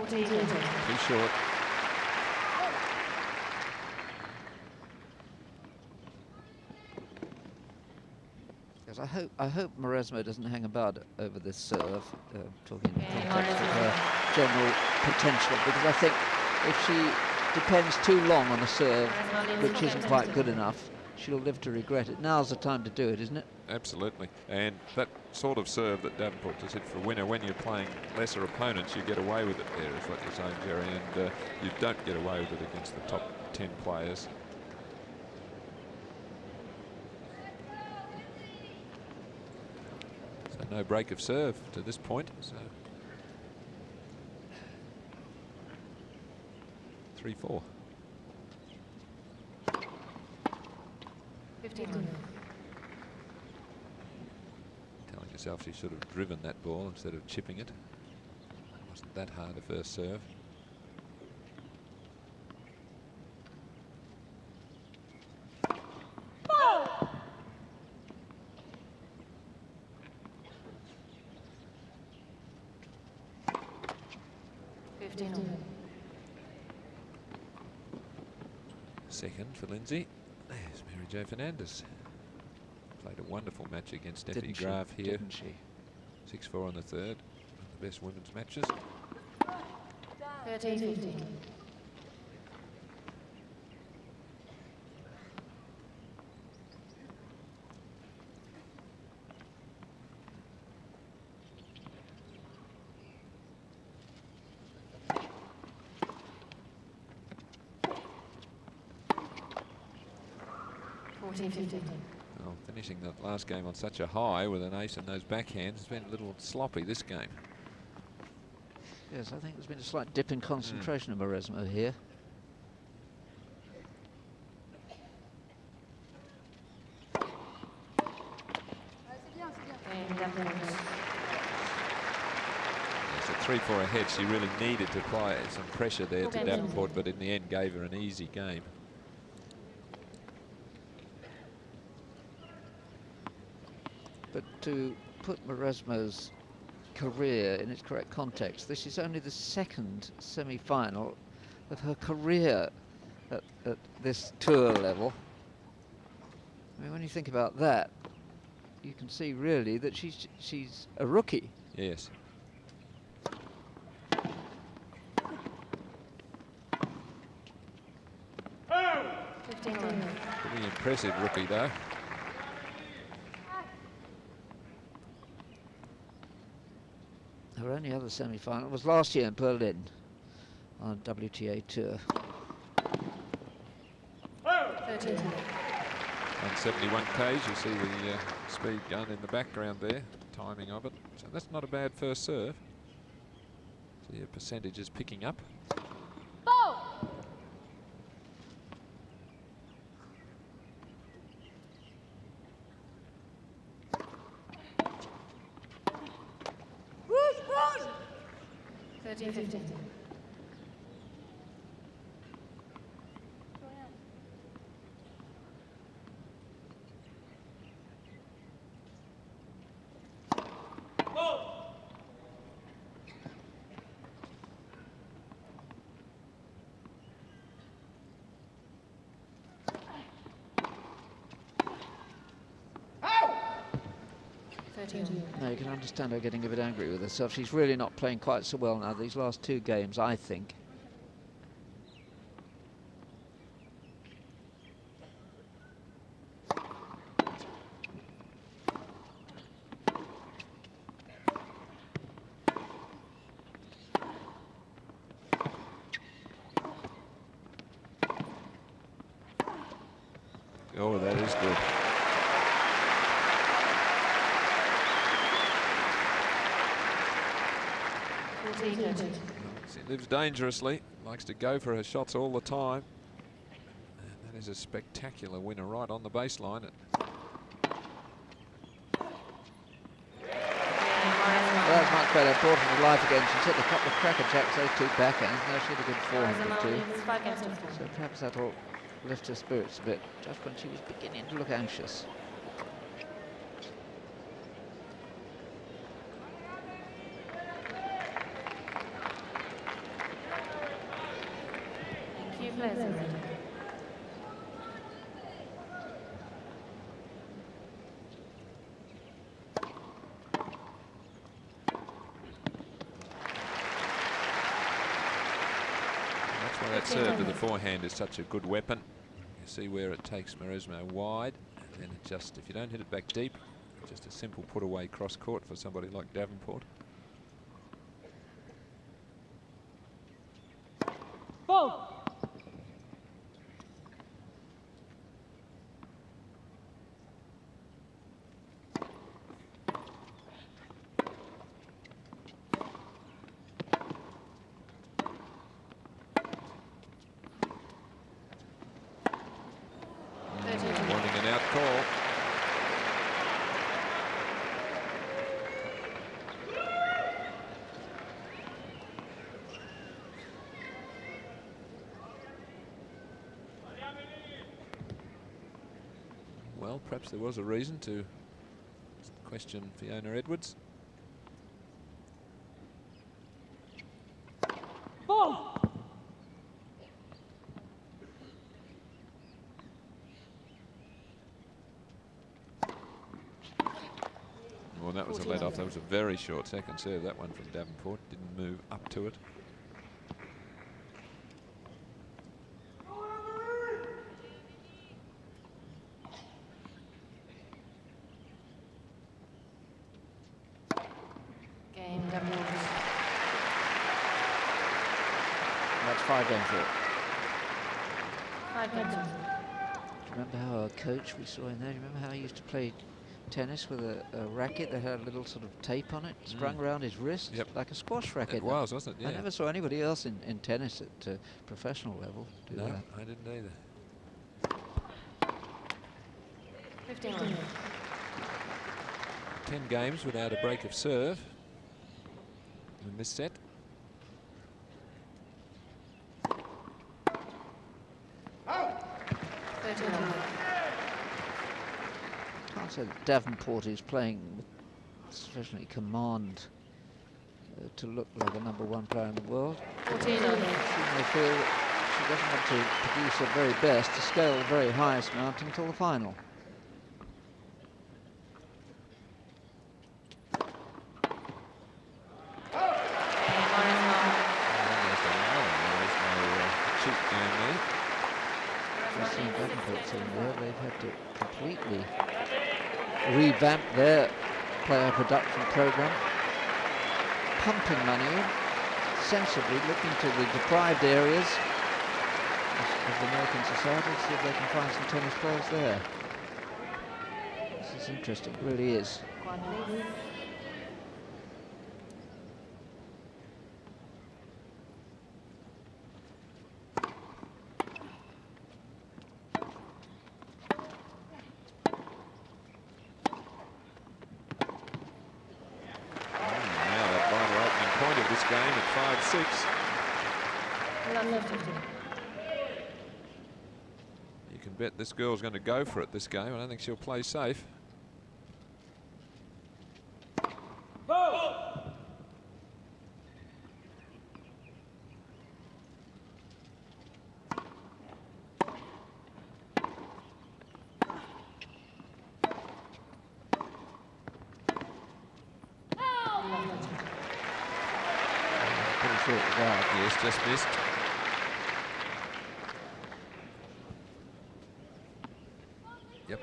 [SPEAKER 2] Too short.
[SPEAKER 1] Yes, I hope Mauresmo doesn't hang about over this serve, talking in the context of her general potential, because I think if she depends too long on a serve which isn't quite good enough, she'll live to regret it. Now's the time to do it, isn't it?
[SPEAKER 2] Absolutely. And that sort of serve that Davenport just hit for a winner, when you're playing lesser opponents, you get away with it there, is what you're saying, Jerry, and you don't get away with it against the top 10 players. So no break of serve to this point. So 3-4.
[SPEAKER 3] 15.
[SPEAKER 2] Telling yourself she should have driven that ball instead of chipping it. Wasn't that hard a first serve.
[SPEAKER 3] Oh. 15.
[SPEAKER 2] Second for Lindsay. There's Mary Jo Fernandez. Played a wonderful match against Steffi Graf here.
[SPEAKER 1] Didn't she?
[SPEAKER 2] 6-4 on the third. One of the best women's matches.
[SPEAKER 3] 13, 15.
[SPEAKER 2] Well, finishing that last game on such a high with an ace and those backhands, it's been a little sloppy this game.
[SPEAKER 1] Yes, I think there's been a slight dip in concentration of Mauresmo here.
[SPEAKER 2] It's a 3-4 ahead. She really needed to apply some pressure there to Davenport, but in the end gave her an easy game.
[SPEAKER 1] But to put Mauresmo's career in its correct context, this is only the second semi-final of her career at this tour level. I mean, when you think about that, you can see really that she's a rookie.
[SPEAKER 2] Yes. Pretty impressive rookie though.
[SPEAKER 1] Her only other semi-final was last year in Berlin on WTA Tour.
[SPEAKER 2] 171 Ks, you see the speed gun in the background there, timing of it. So that's not a bad first serve. So your percentage is picking up.
[SPEAKER 1] Now you can understand her getting a bit angry with herself. She's really not playing quite so well now these last two games, I think.
[SPEAKER 2] Oh, that is good. She lives dangerously, likes to go for her shots all the time. And that is a spectacular winner right on the baseline.
[SPEAKER 1] Well, that's much better. Brought her to life again. She's hit a couple of cracker jacks, those two backhands. Now she had a good forehand or two. So perhaps that'll lift her spirits a bit, just when she was beginning to look anxious.
[SPEAKER 2] That's why that serve to the forehand is such a good weapon. You see where it takes Mauresmo wide, and then it just, if you don't hit it back deep, just a simple put away cross court for somebody like Davenport.
[SPEAKER 4] Ball.
[SPEAKER 2] Wanting an out call. Well, perhaps there was a reason to question Fiona Edwards.
[SPEAKER 4] Ball.
[SPEAKER 2] Well, that was a let off. That was a very short second serve, that one from Davenport. Didn't move up to it.
[SPEAKER 3] Game double.
[SPEAKER 1] That's 5 games for it.
[SPEAKER 3] 5 games.
[SPEAKER 1] Do you remember how our coach we saw in there? Do you remember how he used to play tennis with a racket that had a little sort of tape on it, sprung around his wrist, like a squash racket?
[SPEAKER 2] It was, wasn't it? Yeah.
[SPEAKER 1] I never saw anybody else in tennis at professional level do
[SPEAKER 2] No,
[SPEAKER 1] that.
[SPEAKER 2] I didn't either.
[SPEAKER 3] 15.
[SPEAKER 2] 10 games without a break of serve in this set.
[SPEAKER 1] Can't say that Davenport is playing with sufficiently command to look like a #1 player in the world.
[SPEAKER 3] 14.
[SPEAKER 1] She may feel that she doesn't want to produce her very best to scale the very highest mountain until the final. They've had to completely revamp their player production program, pumping money in, sensibly looking to the deprived areas of the American society to see if they can find some tennis players there. This is interesting, it really is.
[SPEAKER 2] Game at 5-6. You can bet this girl's going to go for it this game. I don't think she'll play safe. Yes, just missed. Yep.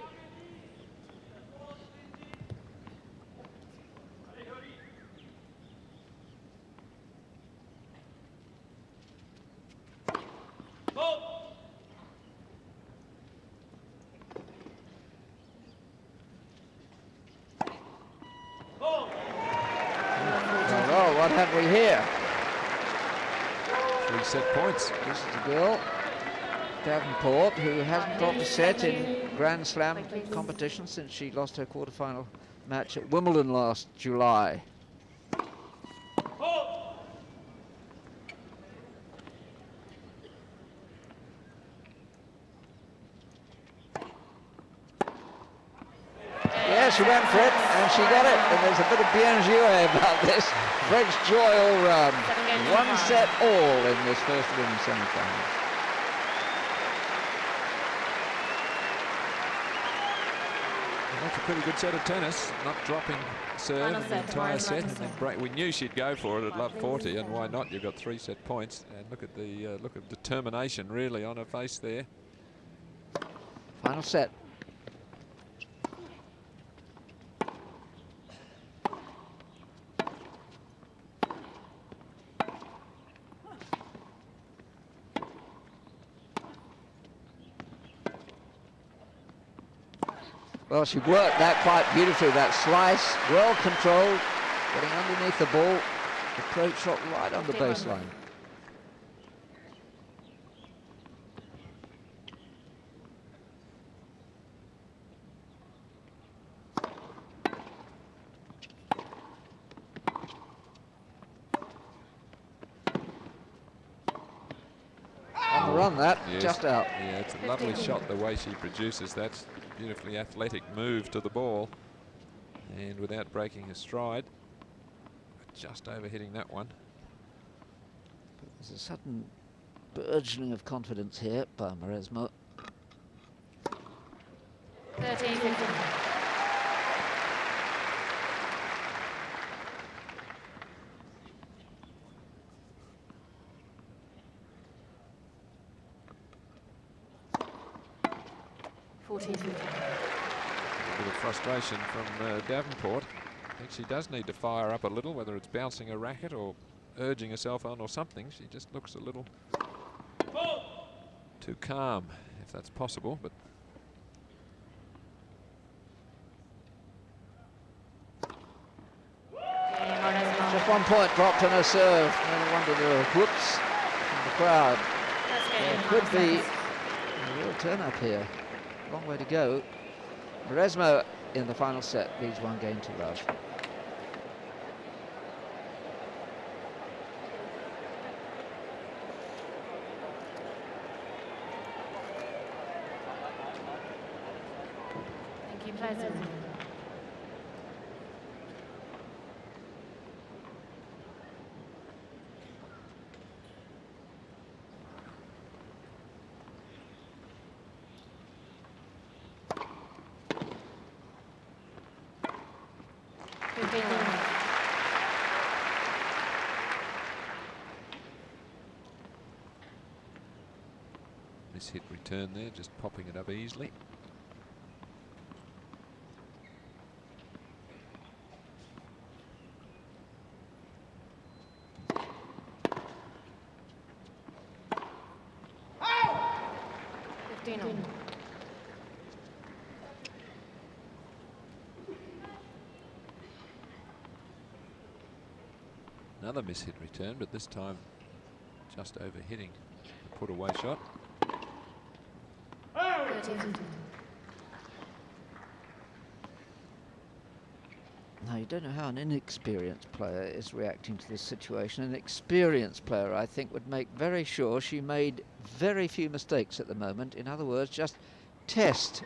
[SPEAKER 1] Oh, what have we here?
[SPEAKER 2] 3 set points.
[SPEAKER 1] This is the girl, Davenport, who hasn't dropped a set in Grand Slam competition since she lost her quarterfinal match at Wimbledon last July. Yeah, she went for it, and she got it. And there's a bit of bien joué about this. French joy all round. 1 set all in this first women's semi-final.
[SPEAKER 2] That's a pretty good set of tennis, not dropping serve
[SPEAKER 3] Final
[SPEAKER 2] in the
[SPEAKER 3] set,
[SPEAKER 2] entire
[SPEAKER 3] Mauresmo
[SPEAKER 2] set,
[SPEAKER 3] to
[SPEAKER 2] and then
[SPEAKER 3] serve.
[SPEAKER 2] break. We knew she'd go for it at love 40, and why not? You've got 3 set points, and look at the determination really on her face there.
[SPEAKER 1] Final set. Well, she worked that quite beautifully, that slice, well controlled, getting underneath the ball, approach shot right on the
[SPEAKER 3] 51.
[SPEAKER 1] baseline. On the run, that,
[SPEAKER 2] Yes.
[SPEAKER 1] just out.
[SPEAKER 2] Yeah, it's a lovely shot the way she produces that beautifully athletic move to the ball, and without breaking her stride, just over hitting that one.
[SPEAKER 1] There's a sudden burgeoning of confidence here by Mauresmo.
[SPEAKER 3] 13-15.
[SPEAKER 2] A bit of frustration from Davenport. I think she does need to fire up a little, whether it's bouncing a racket or urging herself on or something. She just looks a little too calm, if that's possible. But
[SPEAKER 1] Just 1 point dropped on her serve. No wonder there were whoops from the crowd.
[SPEAKER 3] That's
[SPEAKER 1] There
[SPEAKER 3] game.
[SPEAKER 1] could
[SPEAKER 3] Final
[SPEAKER 1] be
[SPEAKER 3] set.
[SPEAKER 1] a real turn up here. Long way to go. Mauresmo in the final set leads 1 game to love.
[SPEAKER 3] Thank you, players.
[SPEAKER 2] this hit return there, just popping it up easily. Another mishit return, but this time just over hitting the put away shot.
[SPEAKER 1] Now, you don't know how an inexperienced player is reacting to this situation. An experienced player, I think, would make very sure she made very few mistakes at the moment. In other words, just test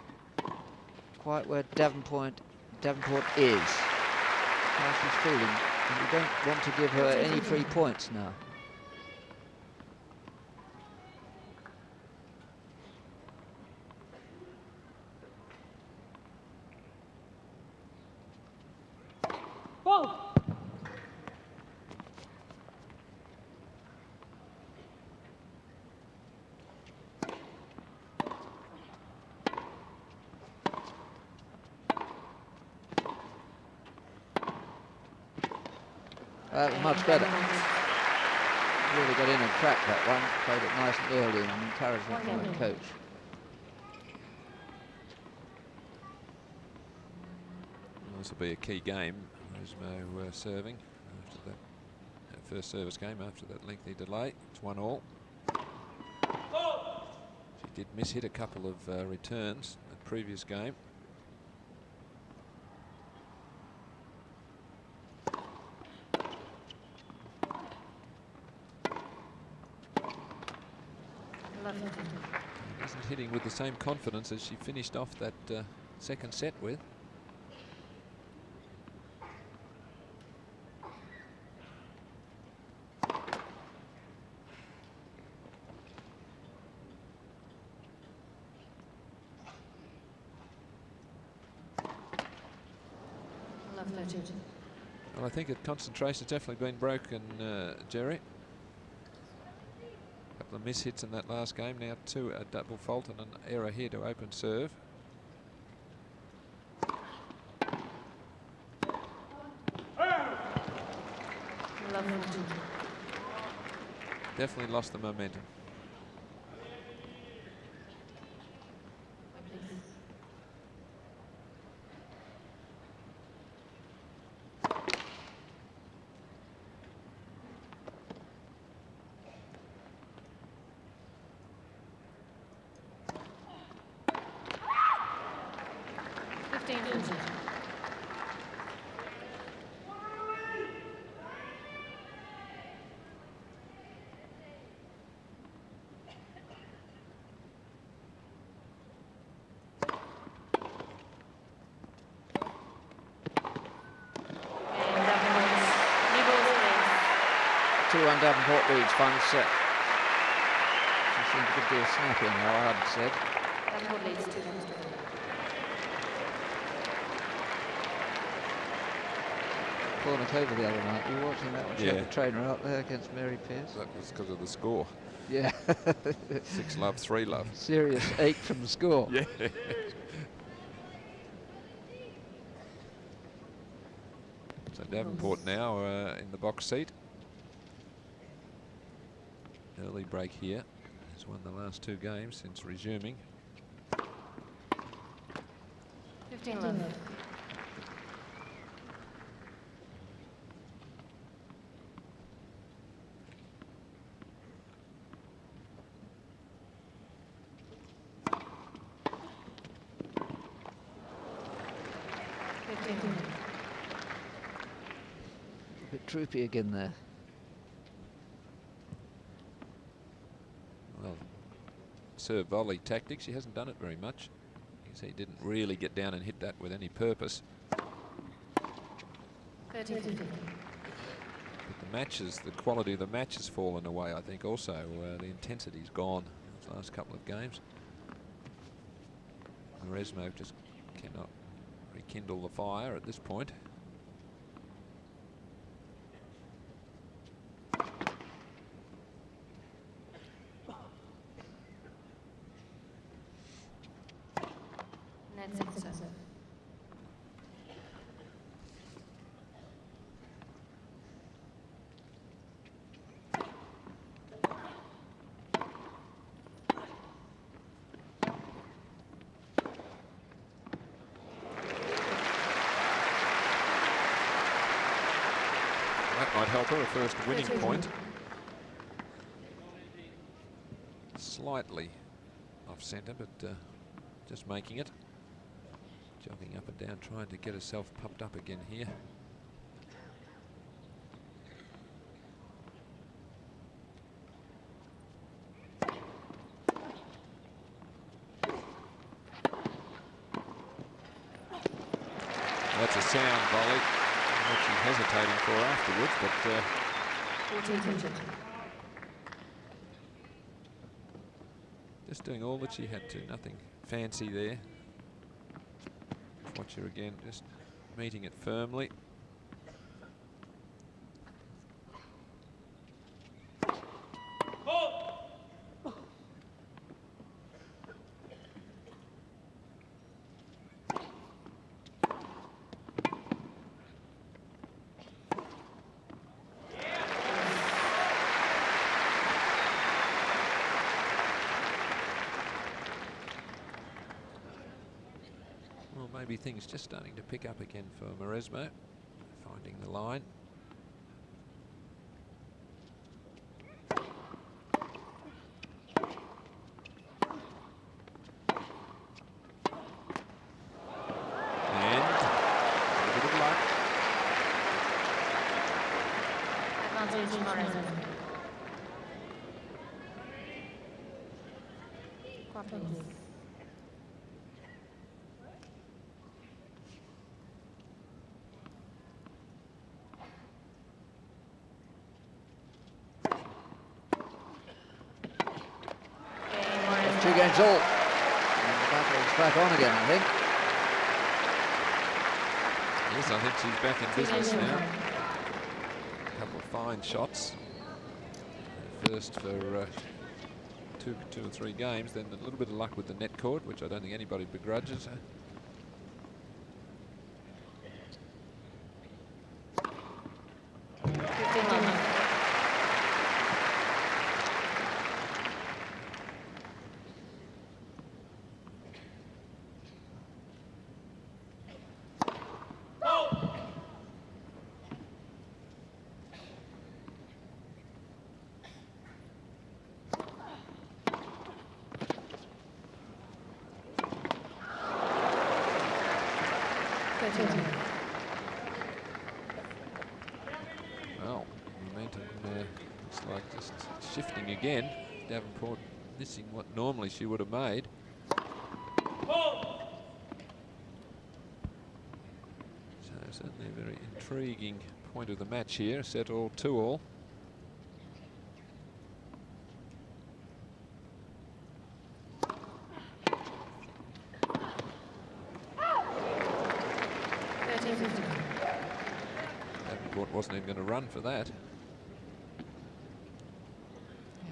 [SPEAKER 1] quite where Davenport is, how she's feeling. And you don't want to give her any free points now.
[SPEAKER 4] Ball.
[SPEAKER 1] That was much better. Really got in and cracked that one. Played it nice and early, and encouragement from the coach.
[SPEAKER 2] This will be a key game. Mauresmo serving after that first service game after that lengthy delay. It's 1-1. She did miss-hit a couple of returns in the previous game. Isn't hitting with the same confidence as she finished off that second set with. Well, I think that concentration's definitely been broken, Jerry. A couple of mishits in that last game. Now a double fault and an error here to open serve. Definitely lost the momentum.
[SPEAKER 1] Davenport leads final set. She seemed a good deal snappy now, I hadn't said.
[SPEAKER 3] Davenport leads 2 games.
[SPEAKER 1] Cornucova the other night. You were watching that one? She had the trainer out there against Mary Pierce.
[SPEAKER 2] That was because of the score.
[SPEAKER 1] Yeah.
[SPEAKER 2] 6-love, 3-love.
[SPEAKER 1] Serious ache from the score.
[SPEAKER 2] Yeah. So Davenport now in the box seat. Early break here. He's won the last 2 games since resuming.
[SPEAKER 3] 15 love.
[SPEAKER 1] A bit droopy again there.
[SPEAKER 2] Well, serve volley tactics, he hasn't done it very much. He didn't really get down and hit that with any purpose.
[SPEAKER 3] 13.
[SPEAKER 2] But the matches, the quality of the match has fallen away, I think, also. The intensity's gone in the last couple of games. Mauresmo just cannot rekindle the fire at this point. Might help her, a first winning point. Slightly off centre, but just making it. Jogging up and down, trying to get herself pumped up again here. That's a sound volley. What she's hesitating for afterwards, but just doing all that she had to. Nothing fancy there. Watch her again, just meeting it firmly. Maybe things just starting to pick up again for Mauresmo, finding the line. And a bit of luck.
[SPEAKER 3] Advantage Mauresmo.
[SPEAKER 1] Two games all. And the battle's back on again, I think.
[SPEAKER 2] Yes, I think she's back in business now. A couple of fine shots. First for two or three games, then a little bit of luck with the net cord, which I don't think anybody begrudges her. Well, momentum looks like just shifting again. Davenport missing what normally she would have made. So certainly a very intriguing point of the match here. Set all 2-all. Davenport wasn't even going to run for that.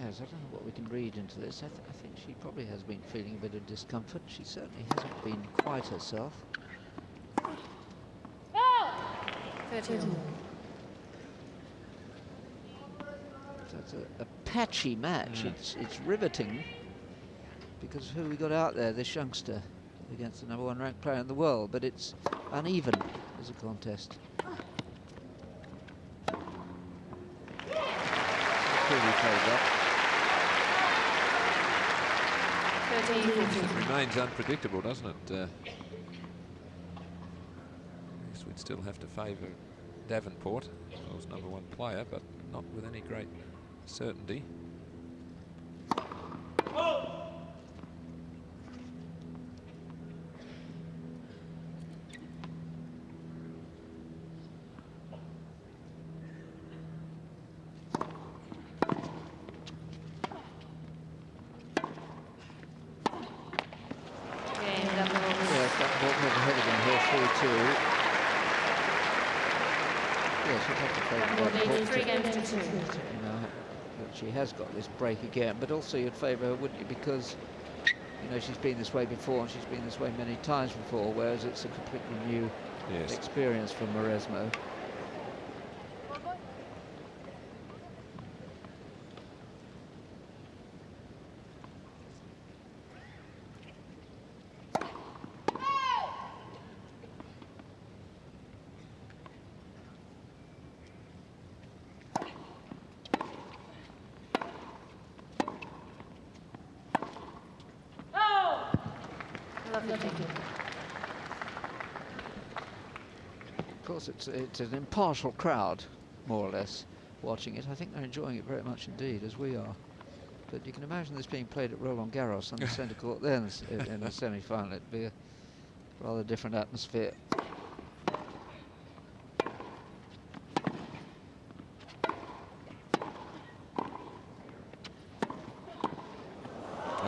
[SPEAKER 1] Yes, I don't know what we can read into this. I think she probably has been feeling a bit of discomfort. She certainly hasn't been quite herself.
[SPEAKER 3] 13.
[SPEAKER 1] So it's a patchy match. It's riveting because who we got out there, this youngster, against the #1 ranked player in the world, but it's uneven as a contest. Clearly played up.
[SPEAKER 2] It remains unpredictable, doesn't it? I guess we'd still have to favour Davenport as well as #1 player, but not with any great certainty.
[SPEAKER 1] She has got this break again, but also you'd favour her, wouldn't you? Because, you know, she's been this way before and she's been this way many times before, whereas it's a completely new experience for Mauresmo. Of course, it's an impartial crowd, more or less, watching it. I think they're enjoying it very much indeed, as we are. But you can imagine this being played at Roland Garros on the centre court there in the semi-final. It'd be a rather different atmosphere.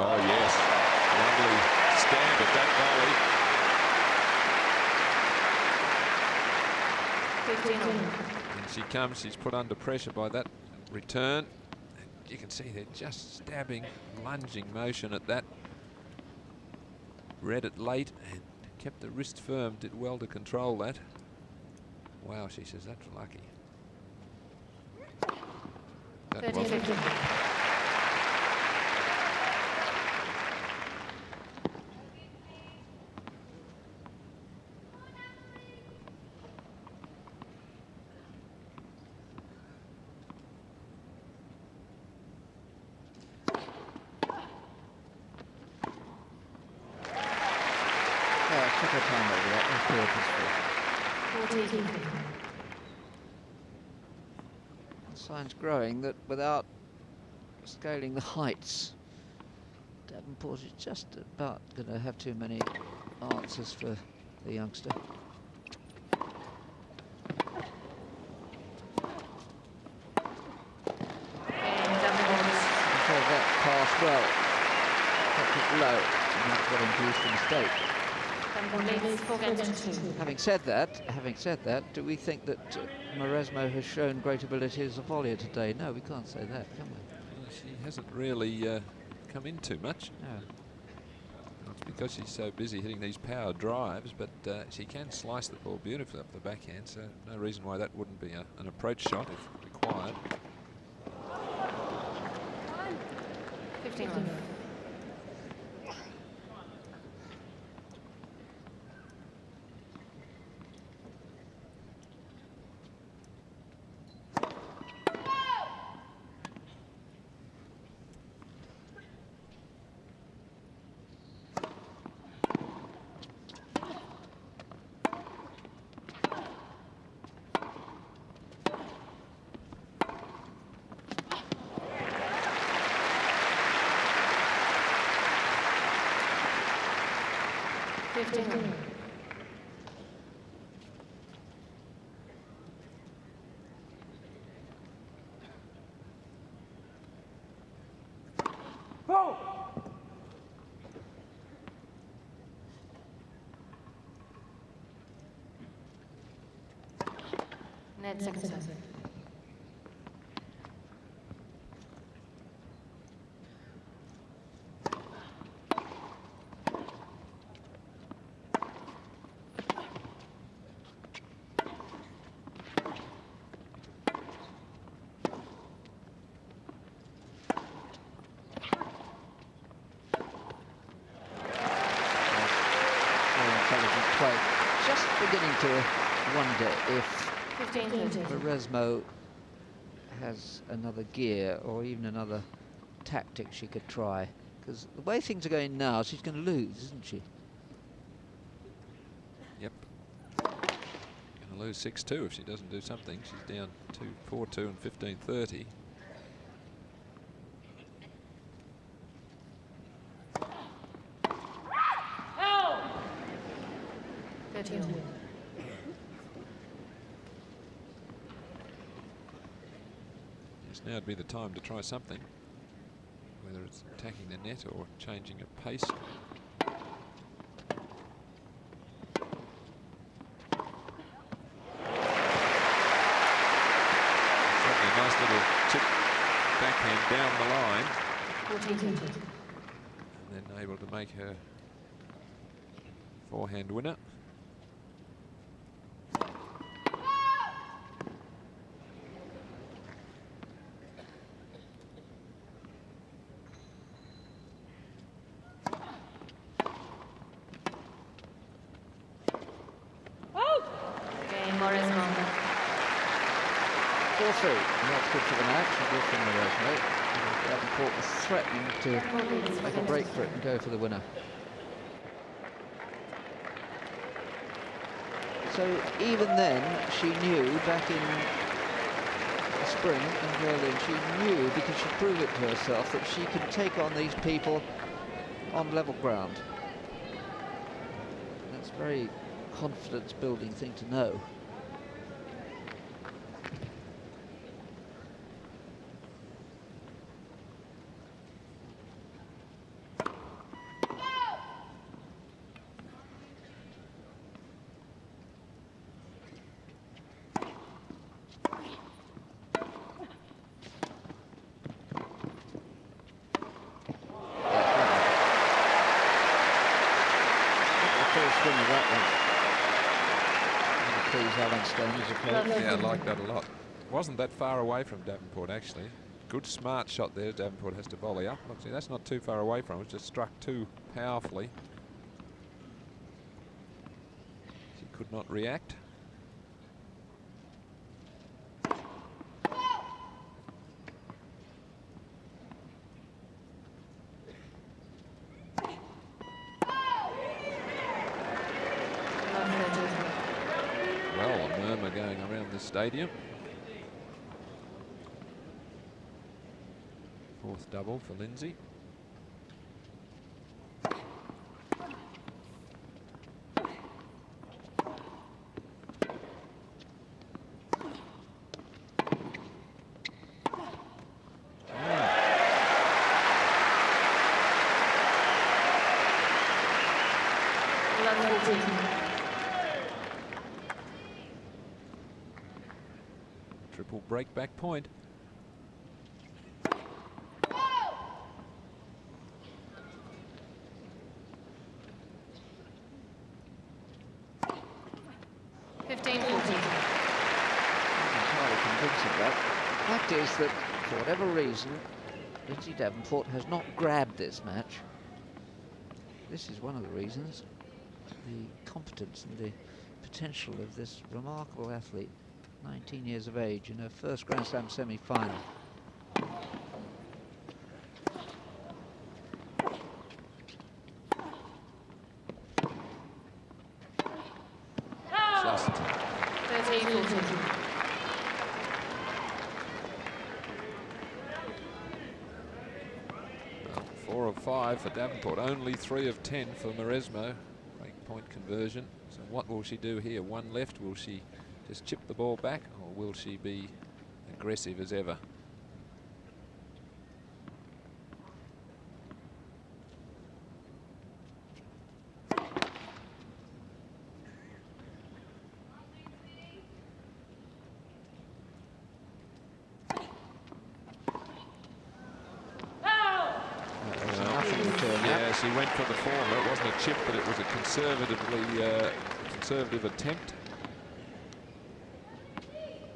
[SPEAKER 2] Oh yes, lovely stand at that volley. And she comes, she's put under pressure by that return. And you can see they're just stabbing, lunging motion at that. Read it late and kept the wrist firm, did well to control that. Wow, she says that's lucky. That was
[SPEAKER 1] signs growing that without scaling the heights, Davenport is just about going to have too many answers for the youngster. That pass well, kept it low, and that's what induced the mistake.
[SPEAKER 3] Leads 4 games to 2.
[SPEAKER 1] Having said that, do we think that Mauresmo has shown great ability as a volleyer today? No, we can't say that, can we?
[SPEAKER 2] Well, she hasn't really come in too much.
[SPEAKER 1] No.
[SPEAKER 2] It's because she's so busy hitting these power drives, but she can slice the ball beautifully up the backhand, so no reason why that wouldn't be an approach shot if required.
[SPEAKER 3] 15. Net second serve.
[SPEAKER 1] Play. Just beginning to wonder if
[SPEAKER 3] 15.
[SPEAKER 1] Mauresmo has another gear or even another tactic she could try, because the way things are going now, she's going to lose, isn't she?
[SPEAKER 2] Yep. Going to lose 6-2 if she doesn't do something. She's down 4-2 and 15-30. Yes, now would be the time to try something, whether it's attacking the net or changing a pace. Certainly a nice little chip backhand down the line.
[SPEAKER 3] 14.
[SPEAKER 2] And then able to make her forehand winner.
[SPEAKER 1] That's good for the match, and good from Mauresmo. Davenport was threatening to make a break for it and go for the winner. So even then, she knew back in the spring in Berlin, she knew, because she proved it to herself, that she could take on these people on level ground. That's a very confidence-building thing to know.
[SPEAKER 2] Yeah, I like that a lot. Wasn't that far away from Davenport, actually. Good, smart shot there. Davenport has to volley up. Look, see, that's not too far away from it. Just struck too powerfully. She could not react. Going around the stadium. Fourth double for Lindsay.
[SPEAKER 3] love 14.
[SPEAKER 2] Triple break back point.
[SPEAKER 1] Fact is that, for whatever reason, Lindsay Davenport has not grabbed this match. This is one of the reasons. The competence and the potential of this remarkable athlete, 19 years of age, in her first Grand Slam semi-final.
[SPEAKER 2] Just
[SPEAKER 3] 13-14.
[SPEAKER 2] 4 of 5 for Davenport, only 3 of 10 for Mauresmo. Break point conversion. So what will she do here? One left. Will she just chip the ball back, or will she be aggressive as ever? Yeah, she went for the former. It wasn't a chip, but it was a conservative attempt.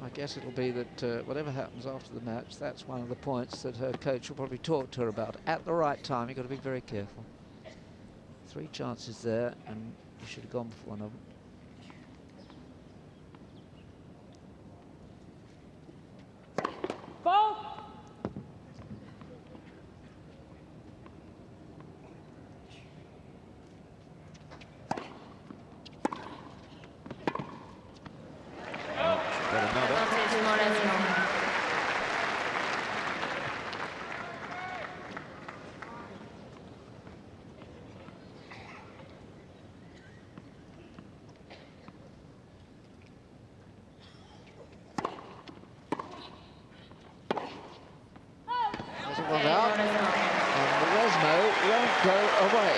[SPEAKER 1] I guess it'll be that whatever happens after the match, that's one of the points that her coach will probably talk to her about. At the right time, you've got to be very careful. 3 chances there, and you should have gone for one of them. Out, and Mauresmo won't go away,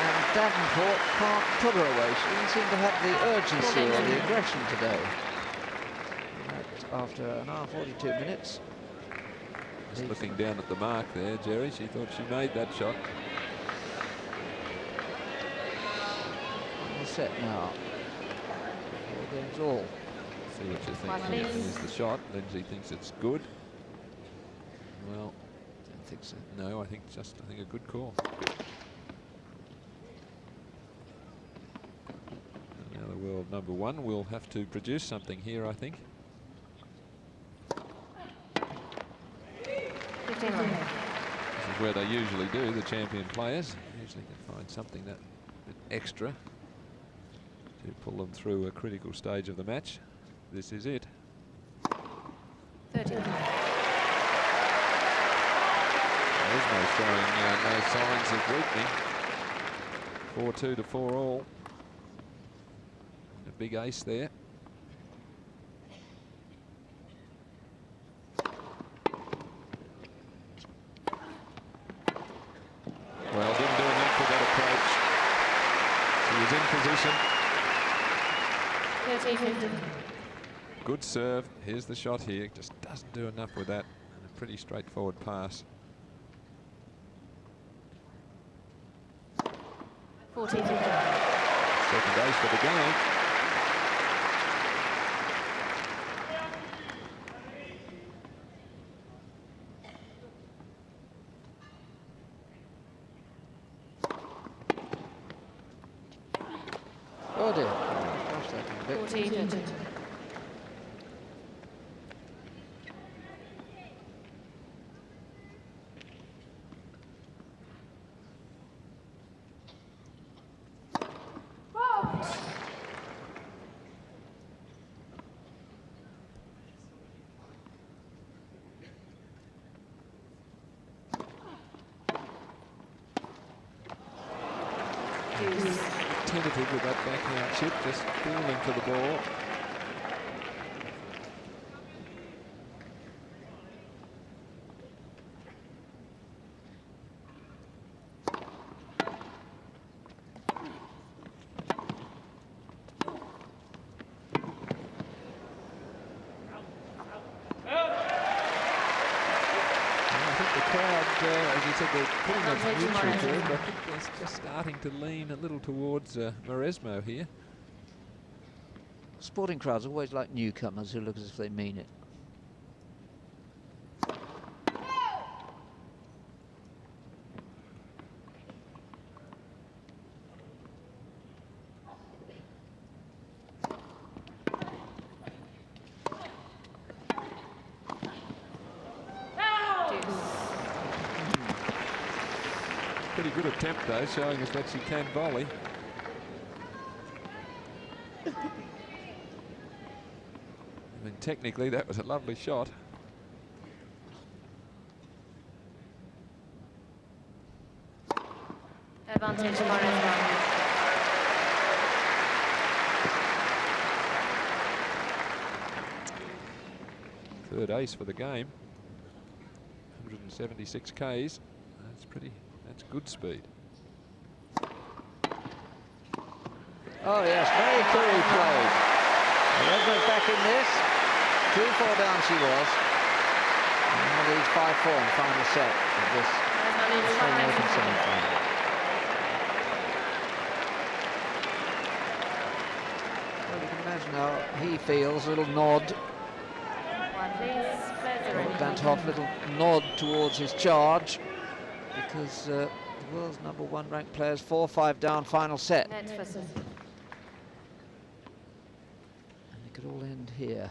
[SPEAKER 1] and Davenport can't put her away. She doesn't seem to have the urgency or the aggression today. And after an hour 42 minutes.
[SPEAKER 2] Just looking down at the mark there, Jerry, she thought she made that shot.
[SPEAKER 1] All set now. 4 games all.
[SPEAKER 2] See what you think. Here's the shot. Lindsay thinks it's good. Well, don't think so. No, I think a good call. And now the world #1 will have to produce something here, I think.
[SPEAKER 3] 15.
[SPEAKER 2] This is where they usually do, the champion players. Usually can find something that bit extra to pull them through a critical stage of the match. This is it.
[SPEAKER 3] 13.
[SPEAKER 2] Mauresmo showing no signs of weakening. 4-2 to 4 all. A big ace there. Well, didn't do enough with that approach. She was in position.
[SPEAKER 3] 13-15.
[SPEAKER 2] Good serve. Here's the shot here. Just doesn't do enough with that. And a pretty straightforward pass.
[SPEAKER 3] 14-15.
[SPEAKER 2] Second ace for the game.
[SPEAKER 1] Oh dear. Gosh, that was a bit.
[SPEAKER 3] 14-15.
[SPEAKER 2] Tentative with that backhand chip, just feeling for the ball. crowd, as you said, they're pretty much
[SPEAKER 3] Advantage
[SPEAKER 2] neutral to it,
[SPEAKER 3] Mauresmo.
[SPEAKER 2] but I think they're just starting to lean a little towards Mauresmo here.
[SPEAKER 1] Sporting crowds always like newcomers who look as if they mean it.
[SPEAKER 2] Pretty good attempt though, showing us that she can volley. I mean, technically that was a lovely shot.
[SPEAKER 3] Advantage Mauresmo.
[SPEAKER 2] Third ace for the game. 176 Ks. That's good speed.
[SPEAKER 1] Oh yes, very clearly played. Mauresmo's back in this. 2-4 down she was. And now leads 5-4 in the final set of this Australian semi-final. Well, you can imagine how he feels. A little nod. Rod Laver Arena, little nod towards his charge, because the world's #1 ranked players 4-5 down, final set.
[SPEAKER 3] Net for service.
[SPEAKER 1] And it could all end here.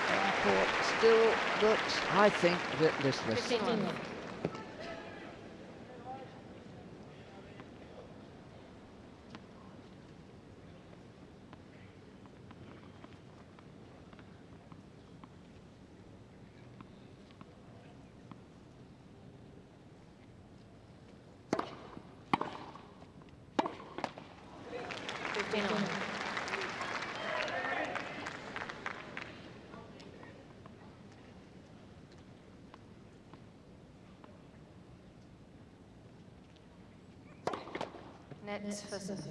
[SPEAKER 1] Davenport still looks, I think, a bit listless.
[SPEAKER 3] 15. Net for service.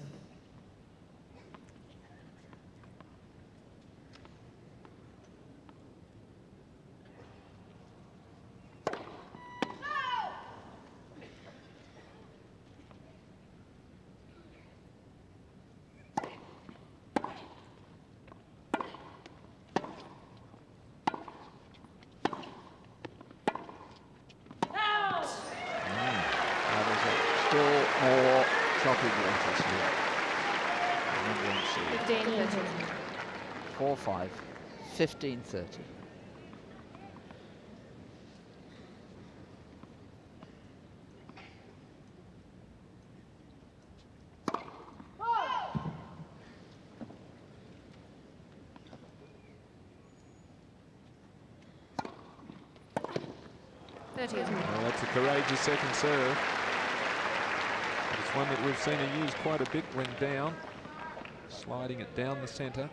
[SPEAKER 1] Still more choppy waters here.
[SPEAKER 3] 15.
[SPEAKER 1] 4-5, 15-30.
[SPEAKER 2] Well, that's a courageous second serve. It's one that we've seen her use quite a bit when down, sliding it down the centre.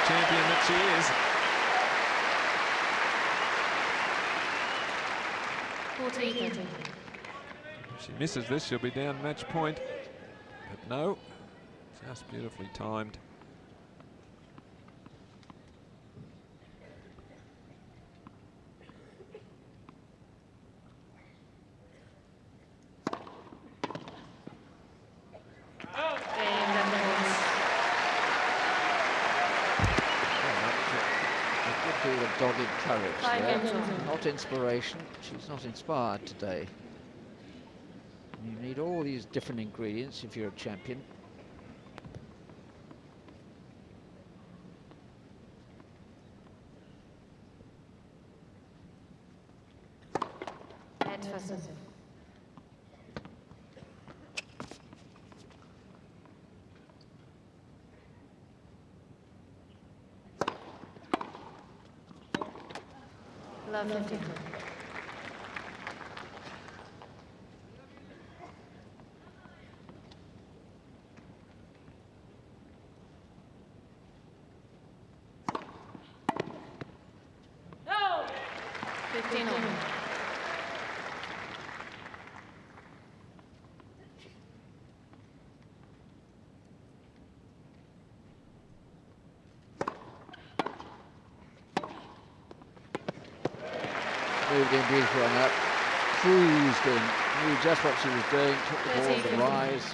[SPEAKER 2] Champion that she is.
[SPEAKER 3] 14.
[SPEAKER 2] If she misses this, she'll be down match point. But no, just beautifully timed.
[SPEAKER 1] Dogged courage there. Not inspiration. She's not inspired today. You need all these different ingredients if you're a champion.
[SPEAKER 3] Love 50.
[SPEAKER 4] No.
[SPEAKER 3] 15 on.
[SPEAKER 1] Moved in beautifully on that. Cruised in. Knew just what she was doing. Took the ball to the rise.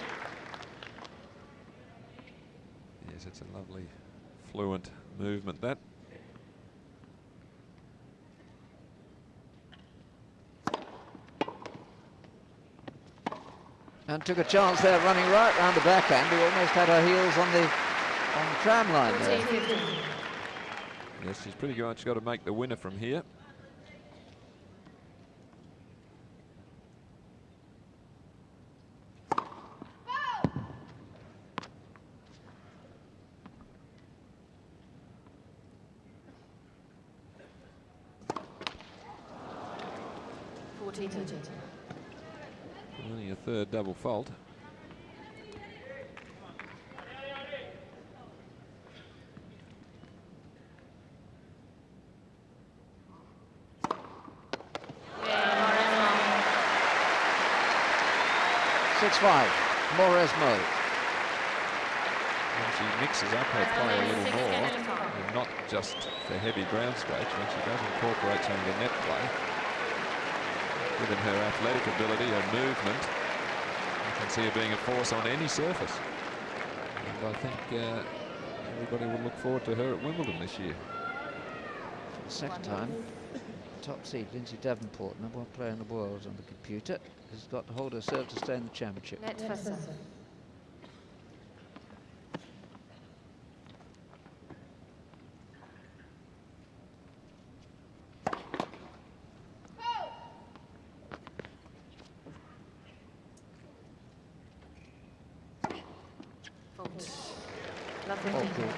[SPEAKER 2] Yes, it's a lovely, fluent movement, that.
[SPEAKER 1] And took a chance there, running right round the backhand. Who almost had her heels on the tram line there.
[SPEAKER 3] 14.
[SPEAKER 2] Yes, she's pretty good. She's got to make the winner from here. Only a third double fault.
[SPEAKER 1] Yeah, 6-5. Mauresmo.
[SPEAKER 2] And she mixes up her play a little more, and not just the heavy ground strokes. When she does incorporate some of the net play, given her athletic ability, her movement, you can see her being a force on any surface. And I think everybody will look forward to her at Wimbledon this year.
[SPEAKER 1] For the second time, top seed Lindsay Davenport, #1 player in the world on the computer, has got to hold her serve to stay in the championship.
[SPEAKER 3] Net for serve.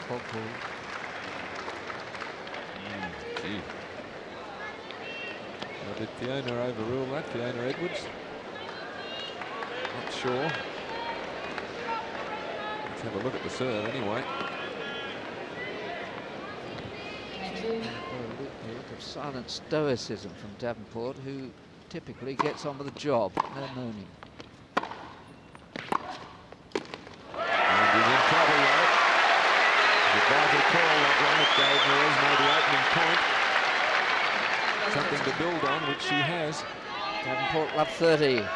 [SPEAKER 1] All cool.
[SPEAKER 2] Gee. Well, did Fiona overrule that, Fiona Edwards? Not sure. Let's have a look at the serve anyway.
[SPEAKER 1] A look of silent stoicism from Davenport, who typically gets on with the job. No moaning.
[SPEAKER 2] And he's in trouble though. The vital call that one, it gave Mauresmo the opening point. Something to build on, which she has.
[SPEAKER 1] Davenport love 30.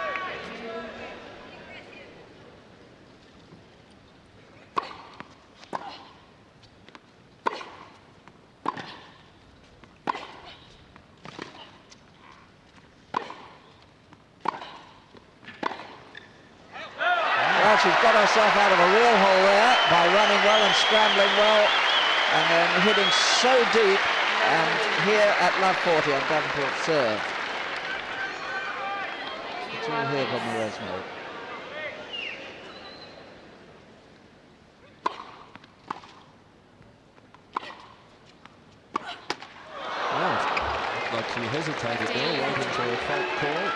[SPEAKER 1] Well, she's got herself out of a real hole there by running well and scrambling well and then hitting so deep, and here at love 40 on Davenport's serve. It's all here for Mauresmo.
[SPEAKER 2] Well, looked like she hesitated there, waiting for a fault call.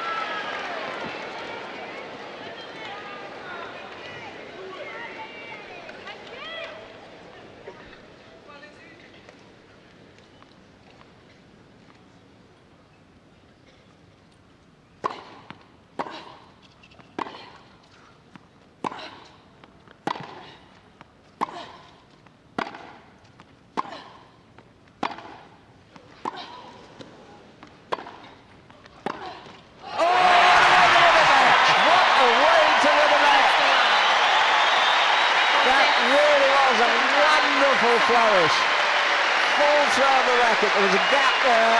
[SPEAKER 1] Flourish. Full throw of the racket. There was a gap there.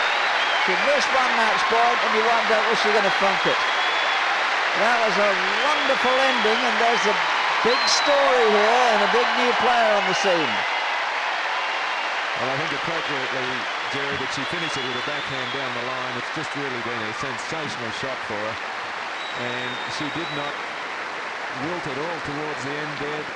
[SPEAKER 1] She missed one match point, and you wonder, was she going to funk it? That was a wonderful ending, and there's a big story here and a big new player on the scene.
[SPEAKER 2] Well, I think appropriately, Jerry, that she finished it with a backhand down the line. It's just really been a sensational shot for her, and she did not wilt at all towards the end there.